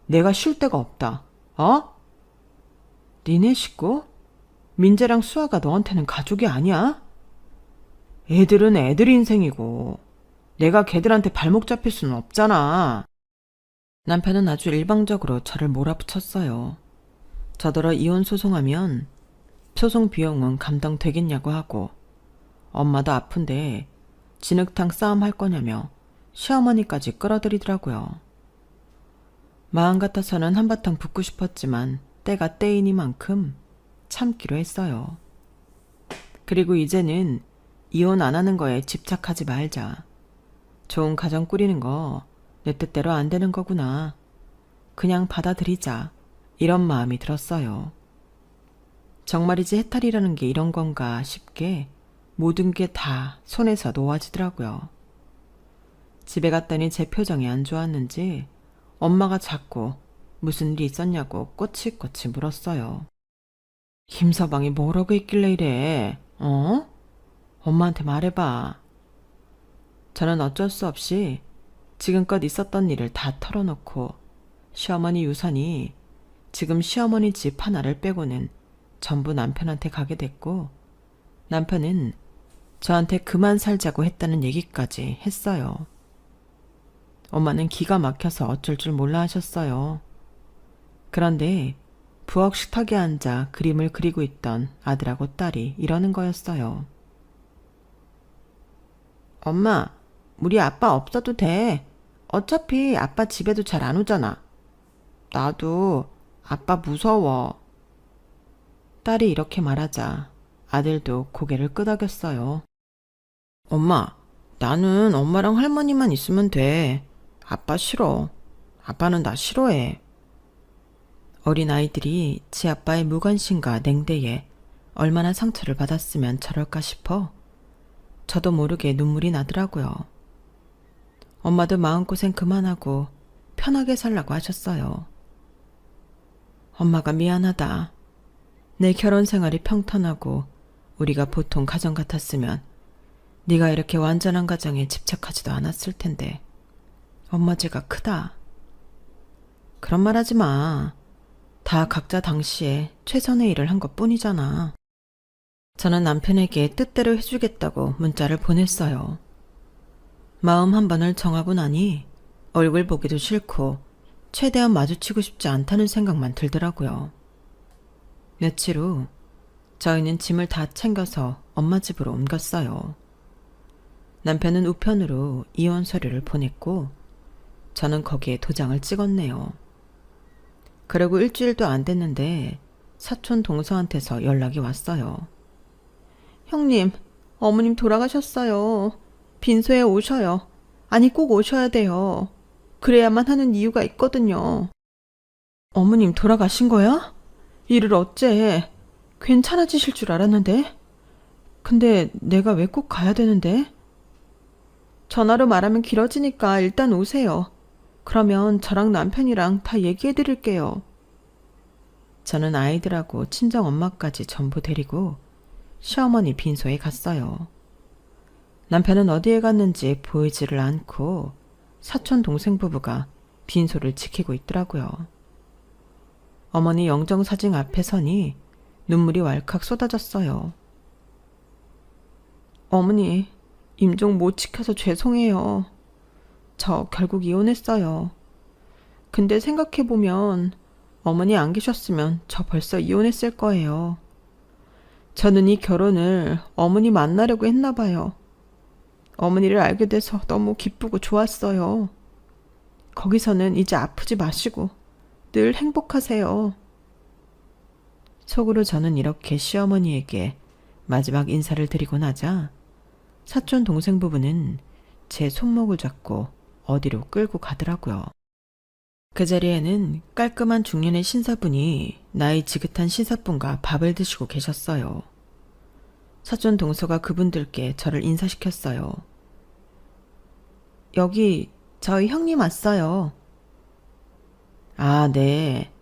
내가 쉴 데가 없다. 어? 니네 식구? 민재랑 수아가 너한테는 가족이 아니야? 애들은 애들 인생이고 내가 걔들한테 발목 잡힐 수는 없잖아. 남편은 아주 일방적으로 저를 몰아붙였어요. 저더러 이혼 소송하면 소송 비용은 감당되겠냐고 하고 엄마도 아픈데 진흙탕 싸움 할 거냐며 시어머니까지 끌어들이더라고요. 마음 같아서는 한바탕 붙고 싶었지만 때가 때이니만큼 참기로 했어요. 그리고 이제는 이혼 안 하는 거에 집착하지 말자. 좋은 가정 꾸리는 거 내 뜻대로 안 되는 거구나. 그냥 받아들이자. 이런 마음이 들었어요. 정말이지 해탈이라는 게 이런 건가 싶게 모든 게 다 손에서 놓아지더라고요. 집에 갔더니 제 표정이 안 좋았는지 엄마가 자꾸 무슨 일이 있었냐고 꼬치꼬치 물었어요. 김서방이 뭐라고 했길래 이래? 어? 엄마한테 말해봐. 저는 어쩔 수 없이 지금껏 있었던 일을 다 털어놓고 시어머니 유산이 지금 시어머니 집 하나를 빼고는 전부 남편한테 가게 됐고 남편은 저한테 그만 살자고 했다는 얘기까지 했어요. 엄마는 기가 막혀서 어쩔 줄 몰라 하셨어요. 그런데 부엌 식탁에 앉아 그림을 그리고 있던 아들하고 딸이 이러는 거였어요. 엄마, 우리 아빠 없어도 돼. 어차피 아빠 집에도 잘 안 오잖아. 나도 아빠 무서워. 딸이 이렇게 말하자 아들도 고개를 끄덕였어요. 엄마, 나는 엄마랑 할머니만 있으면 돼. 아빠 싫어. 아빠는 나 싫어해. 어린 아이들이 지 아빠의 무관심과 냉대에 얼마나 상처를 받았으면 저럴까 싶어 저도 모르게 눈물이 나더라고요. 엄마도 마음고생 그만하고 편하게 살라고 하셨어요. 엄마가 미안하다. 내 결혼 생활이 평탄하고 우리가 보통 가정 같았으면 네가 이렇게 완전한 가정에 집착하지도 않았을 텐데 엄마 죄가 크다. 그런 말 하지 마. 다 각자 당시에 최선의 일을 한 것뿐이잖아. 저는 남편에게 뜻대로 해주겠다고 문자를 보냈어요. 마음 한 번을 정하고 나니 얼굴 보기도 싫고 최대한 마주치고 싶지 않다는 생각만 들더라고요. 며칠 후 저희는 짐을 다 챙겨서 엄마 집으로 옮겼어요. 남편은 우편으로 이혼 서류를 보냈고 저는 거기에 도장을 찍었네요. 그리고 일주일도 안 됐는데 사촌 동서한테서 연락이 왔어요. 형님, 어머님 돌아가셨어요. 빈소에 오셔요. 아니 꼭 오셔야 돼요. 그래야만 하는 이유가 있거든요. 어머님 돌아가신 거야? 이를 어째? 괜찮아지실 줄 알았는데. 근데 내가 왜 꼭 가야 되는데? 전화로 말하면 길어지니까 일단 오세요. 그러면 저랑 남편이랑 다 얘기해 드릴게요. 저는 아이들하고 친정 엄마까지 전부 데리고 시어머니 빈소에 갔어요. 남편은 어디에 갔는지 보이지를 않고 사촌 동생 부부가 빈소를 지키고 있더라고요. 어머니 영정사진 앞에 서니 눈물이 왈칵 쏟아졌어요. 어머니, 임종 못 지켜서 죄송해요. 저 결국 이혼했어요. 근데 생각해보면 어머니 안 계셨으면 저 벌써 이혼했을 거예요. 저는 이 결혼을 어머니 만나려고 했나 봐요. 어머니를 알게 돼서 너무 기쁘고 좋았어요. 거기서는 이제 아프지 마시고 늘 행복하세요. 속으로 저는 이렇게 시어머니에게 마지막 인사를 드리고 나자 사촌 동생 부부는 제 손목을 잡고 어디로 끌고 가더라고요. 그 자리에는 깔끔한 중년의 신사분이 나이 지긋한 신사분과 밥을 드시고 계셨어요. 사촌 동서가 그분들께 저를 인사시켰어요. 여기 저희 형님 왔어요. 아, 네.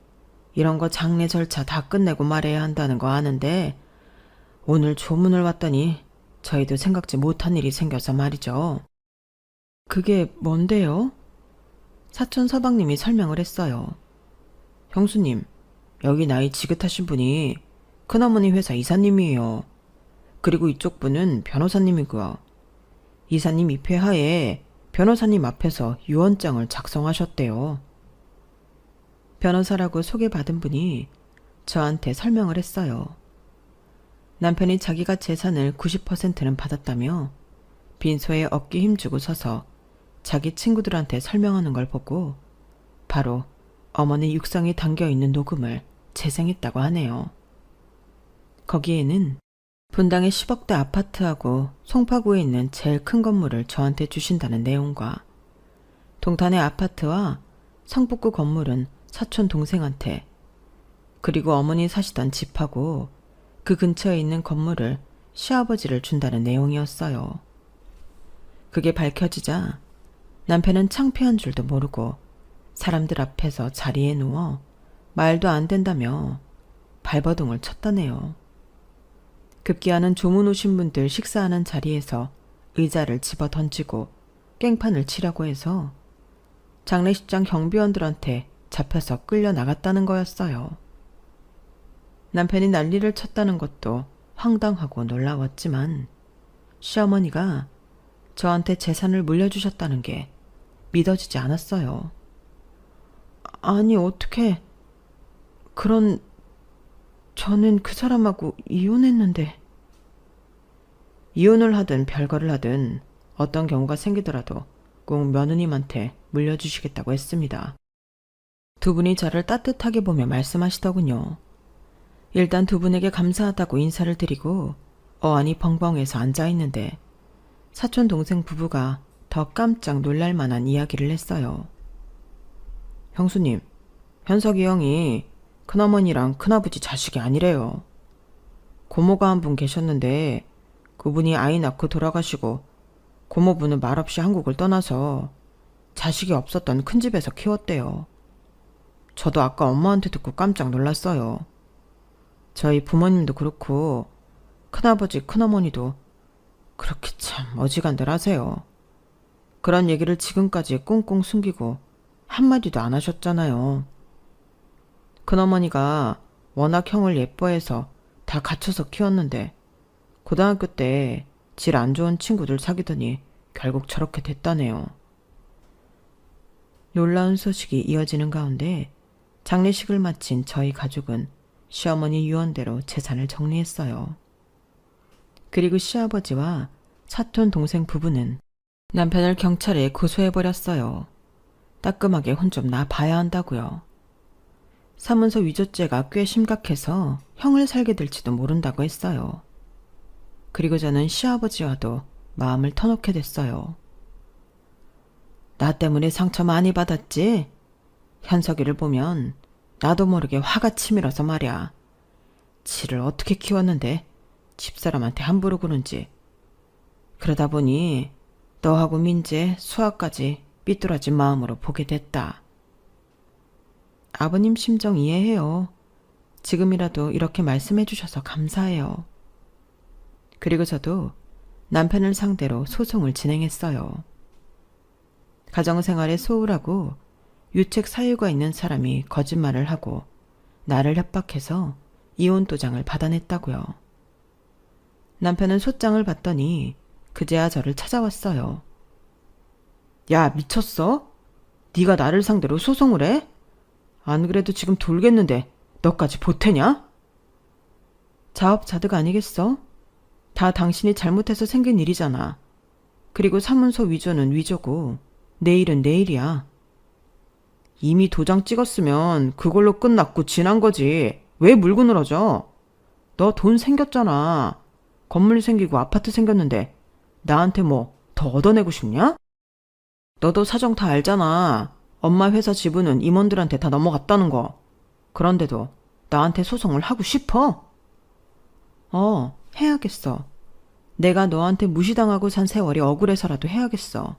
이런 거 장례 절차 다 끝내고 말해야 한다는 거 아는데 오늘 조문을 왔더니 저희도 생각지 못한 일이 생겨서 말이죠. 그게 뭔데요? 사촌 서방님이 설명을 했어요. 형수님, 여기 나이 지긋하신 분이 큰어머니 회사 이사님이에요. 그리고 이쪽 분은 변호사님이고요. 이사님 입회하에 변호사님 앞에서 유언장을 작성하셨대요. 변호사라고 소개받은 분이 저한테 설명을 했어요. 남편이 자기가 재산을 90%는 받았다며 빈소에 어깨 힘주고 서서 자기 친구들한테 설명하는 걸 보고 바로 어머니 육성이 담겨있는 녹음을 재생했다고 하네요. 거기에는 분당의 10억대 아파트하고 송파구에 있는 제일 큰 건물을 저한테 주신다는 내용과 동탄의 아파트와 성북구 건물은 사촌 동생한테 그리고 어머니 사시던 집하고 그 근처에 있는 건물을 시아버지를 준다는 내용이었어요. 그게 밝혀지자 남편은 창피한 줄도 모르고 사람들 앞에서 자리에 누워 말도 안 된다며 발버둥을 쳤다네요. 급기야는 조문 오신 분들 식사하는 자리에서 의자를 집어 던지고 깽판을 치려고 해서 장례식장 경비원들한테 잡혀서 끌려 나갔다는 거였어요. 남편이 난리를 쳤다는 것도 황당하고 놀라웠지만 시어머니가 저한테 재산을 물려주셨다는 게 믿어지지 않았어요. 아니 어떻게 그런 저는 그 사람하고 이혼했는데. 이혼을 하든 별거를 하든 어떤 경우가 생기더라도 꼭 며느님한테 물려주시겠다고 했습니다. 두 분이 저를 따뜻하게 보며 말씀하시더군요. 일단 두 분에게 감사하다고 인사를 드리고 어안이 벙벙해서 앉아있는데 사촌 동생 부부가 더 깜짝 놀랄 만한 이야기를 했어요. 형수님, 현석이 형이 큰어머니랑 큰아버지 자식이 아니래요. 고모가 한 분 계셨는데 그분이 아이 낳고 돌아가시고 고모부는 말없이 한국을 떠나서 자식이 없었던 큰 집에서 키웠대요. 저도 아까 엄마한테 듣고 깜짝 놀랐어요. 저희 부모님도 그렇고 큰아버지 큰어머니도 그렇게 참 어지간들 하세요. 그런 얘기를 지금까지 꽁꽁 숨기고 한마디도 안 하셨잖아요. 큰어머니가 워낙 형을 예뻐해서 다 갖춰서 키웠는데 고등학교 때 질 안 좋은 친구들 사귀더니 결국 저렇게 됐다네요. 놀라운 소식이 이어지는 가운데 장례식을 마친 저희 가족은 시어머니 유언대로 재산을 정리했어요. 그리고 시아버지와 사촌 동생 부부는 남편을 경찰에 고소해버렸어요. 따끔하게 혼 좀 놔봐야 한다고요. 사문서 위조죄가 꽤 심각해서 형을 살게 될지도 모른다고 했어요. 그리고 저는 시아버지와도 마음을 터놓게 됐어요. 나 때문에 상처 많이 받았지? 현석이를 보면 나도 모르게 화가 치밀어서 말이야. 지를 어떻게 키웠는데 집사람한테 함부로 구는지. 그러다 보니 너하고 민재, 수아까지 삐뚤어진 마음으로 보게 됐다. 아버님 심정 이해해요. 지금이라도 이렇게 말씀해 주셔서 감사해요. 그리고 저도 남편을 상대로 소송을 진행했어요. 가정생활에 소홀하고 유책 사유가 있는 사람이 거짓말을 하고 나를 협박해서 이혼 도장을 받아냈다고요. 남편은 소장을 받더니 그제야 저를 찾아왔어요. 야, 미쳤어? 네가 나를 상대로 소송을 해? 안 그래도 지금 돌겠는데 너까지 보태냐? 자업자득 아니겠어? 다 당신이 잘못해서 생긴 일이잖아. 그리고 사문서 위조는 위조고 내일은 내일이야. 이미 도장 찍었으면 그걸로 끝났고 지난 거지. 왜 물고 늘어져? 너 돈 생겼잖아. 건물 생기고 아파트 생겼는데 나한테 뭐 더 얻어내고 싶냐? 너도 사정 다 알잖아. 엄마 회사 지분은 임원들한테 다 넘어갔다는 거. 그런데도 나한테 소송을 하고 싶어? 해야겠어. 내가 너한테 무시당하고 산 세월이 억울해서라도 해야겠어.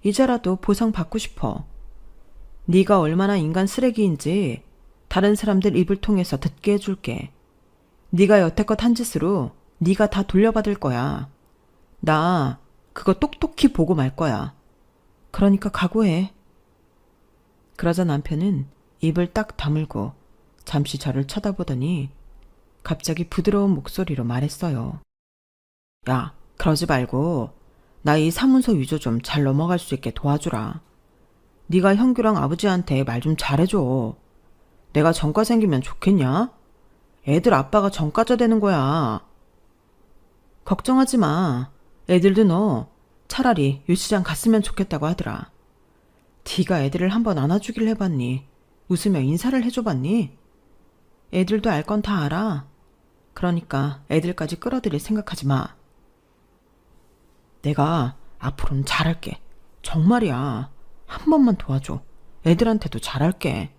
이제라도 보상받고 싶어. 네가 얼마나 인간 쓰레기인지 다른 사람들 입을 통해서 듣게 해줄게. 네가 여태껏 한 짓으로 네가 다 돌려받을 거야. 나 그거 똑똑히 보고 말 거야. 그러니까 각오해. 그러자 남편은 입을 딱 다물고 잠시 저를 쳐다보더니 갑자기 부드러운 목소리로 말했어요. 야, 그러지 말고 나 이 사문서 위조 좀 잘 넘어갈 수 있게 도와주라. 네가 형규랑 아버지한테 말 좀 잘해줘. 내가 전과 생기면 좋겠냐? 애들 아빠가 전과자 되는 거야. 걱정하지 마. 애들도 너 차라리 유치장 갔으면 좋겠다고 하더라. 네가 애들을 한번 안아주길 해봤니? 웃으며 인사를 해줘봤니? 애들도 알 건 다 알아. 그러니까 애들까지 끌어들일 생각하지 마. 내가 앞으로는 잘할게. 정말이야. 한 번만 도와줘. 애들한테도 잘할게.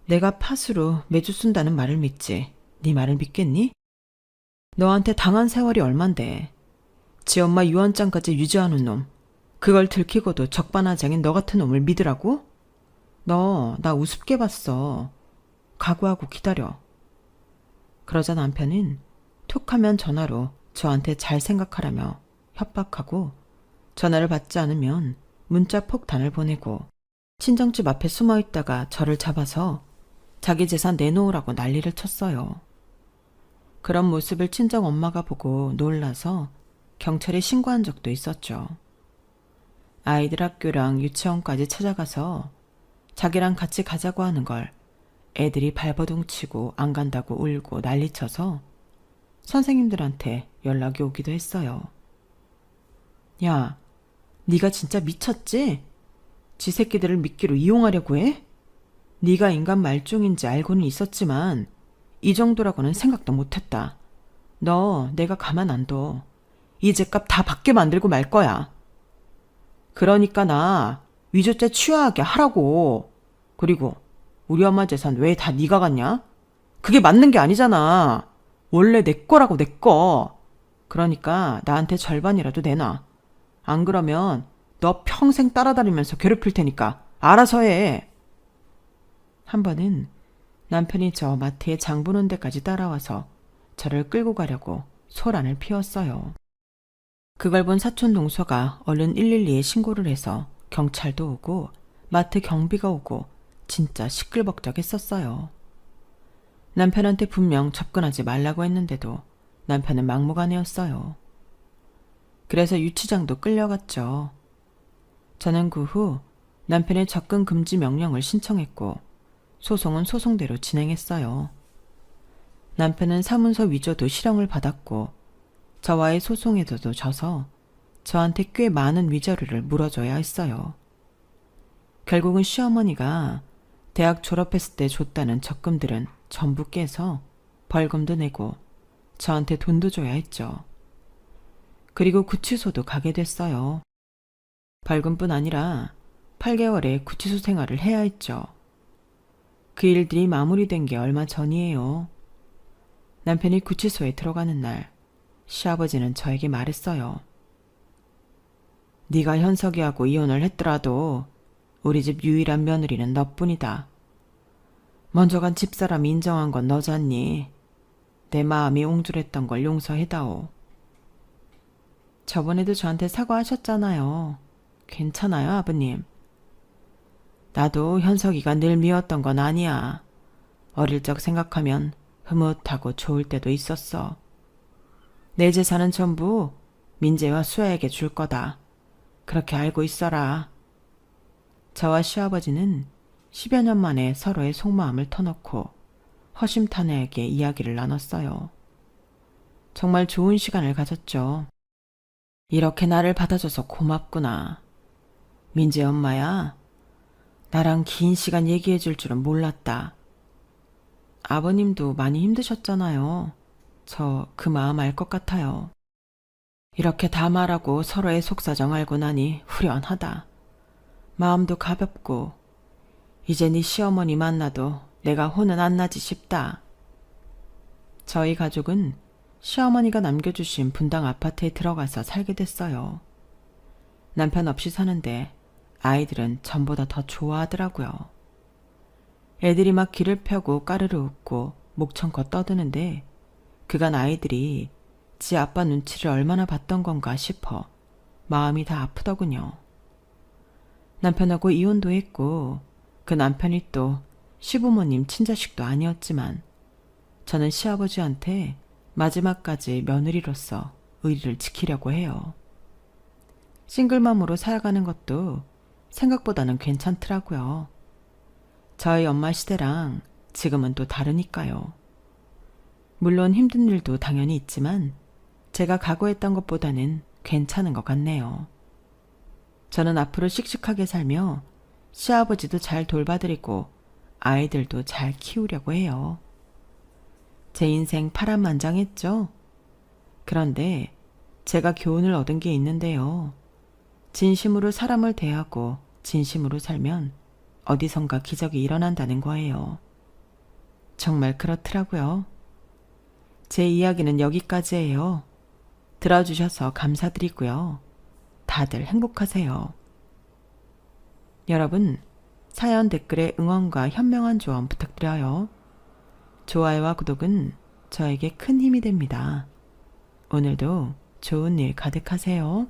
내가 팥으로 매주 쓴다는 말을 믿지. 네 말을 믿겠니? 너한테 당한 세월이 얼만데. 지 엄마 유언장까지 유지하는 놈. 그걸 들키고도 적반하장인 너 같은 놈을 믿으라고? 너 나 우습게 봤어. 각오하고 기다려. 그러자 남편은 툭하면 전화로 저한테 잘 생각하라며 협박하고 전화를 받지 않으면 문자 폭탄을 보내고 친정집 앞에 숨어있다가 저를 잡아서 자기 재산 내놓으라고 난리를 쳤어요. 그런 모습을 친정 엄마가 보고 놀라서 경찰에 신고한 적도 있었죠. 아이들 학교랑 유치원까지 찾아가서 자기랑 같이 가자고 하는 걸 애들이 발버둥 치고 안 간다고 울고 난리쳐서 선생님들한테 연락이 오기도 했어요. 야, 네가 진짜 미쳤지? 지 새끼들을 미끼로 이용하려고 해? 네가 인간 말종인지 알고는 있었지만 이 정도라고는 생각도 못했다. 너 내가 가만 안 둬. 이 죗값 다 받게 만들고 말 거야. 그러니까 나 위조죄 취하하게 하라고. 그리고 우리 엄마 재산 왜 다 네가 갖냐? 그게 맞는 게 아니잖아. 원래 내 거라고 내 거. 그러니까 나한테 절반이라도 내놔. 안 그러면 너 평생 따라다니면서 괴롭힐 테니까 알아서 해. 한 번은 남편이 저 마트에 장 보는 데까지 따라와서 저를 끌고 가려고 소란을 피웠어요. 그걸 본 사촌 동서가 얼른 112에 신고를 해서 경찰도 오고 마트 경비가 오고 진짜 시끌벅적했었어요. 남편한테 분명 접근하지 말라고 했는데도 남편은 막무가내였어요. 그래서 유치장도 끌려갔죠. 저는 그 후 남편의 접근 금지 명령을 신청했고 소송은 소송대로 진행했어요. 남편은 사문서 위조도 실형을 받았고 저와의 소송에서도 져서 저한테 꽤 많은 위자료를 물어줘야 했어요. 결국은 시어머니가 대학 졸업했을 때 줬다는 적금들은 전부 깨서 벌금도 내고 저한테 돈도 줘야 했죠. 그리고 구치소도 가게 됐어요. 벌금뿐 아니라 8개월의 구치소 생활을 해야 했죠. 그 일들이 마무리된 게 얼마 전이에요. 남편이 구치소에 들어가는 날 시아버지는 저에게 말했어요. 네가 현석이하고 이혼을 했더라도 우리 집 유일한 며느리는 너뿐이다. 먼저 간 집사람이 인정한 건 너잖니. 내 마음이 옹졸했던 걸 용서해다오. 저번에도 저한테 사과하셨잖아요. 괜찮아요, 아버님. 나도 현석이가 늘 미웠던 건 아니야. 어릴 적 생각하면 흐뭇하고 좋을 때도 있었어. 내 재산은 전부 민재와 수아에게 줄 거다. 그렇게 알고 있어라. 저와 시아버지는 10여 년 만에 서로의 속마음을 터놓고 허심탄회하게 이야기를 나눴어요. 정말 좋은 시간을 가졌죠. 이렇게 나를 받아줘서 고맙구나. 민재 엄마야, 나랑 긴 시간 얘기해 줄 줄은 몰랐다. 아버님도 많이 힘드셨잖아요. 저 그 마음 알 것 같아요. 이렇게 다 말하고 서로의 속사정 알고 나니 후련하다. 마음도 가볍고 이제 네 시어머니 만나도 내가 혼은 안 나지 싶다. 저희 가족은 시어머니가 남겨주신 분당 아파트에 들어가서 살게 됐어요. 남편 없이 사는데 아이들은 전보다 더 좋아하더라고요. 애들이 막 길을 펴고 까르르 웃고 목청껏 떠드는데 그간 아이들이 지 아빠 눈치를 얼마나 봤던 건가 싶어 마음이 다 아프더군요. 남편하고 이혼도 했고 그 남편이 또 시부모님 친자식도 아니었지만 저는 시아버지한테 마지막까지 며느리로서 의리를 지키려고 해요. 싱글맘으로 살아가는 것도 생각보다는 괜찮더라고요. 저희 엄마 시대랑 지금은 또 다르니까요. 물론 힘든 일도 당연히 있지만 제가 각오했던 것보다는 괜찮은 것 같네요. 저는 앞으로 씩씩하게 살며 시아버지도 잘 돌봐드리고 아이들도 잘 키우려고 해요. 제 인생 파란만장했죠? 그런데 제가 교훈을 얻은 게 있는데요. 진심으로 사람을 대하고 진심으로 살면 어디선가 기적이 일어난다는 거예요. 정말 그렇더라고요. 제 이야기는 여기까지예요. 들어주셔서 감사드리고요. 다들 행복하세요. 여러분, 사연 댓글에 응원과 현명한 조언 부탁드려요. 좋아요와 구독은 저에게 큰 힘이 됩니다. 오늘도 좋은 일 가득하세요.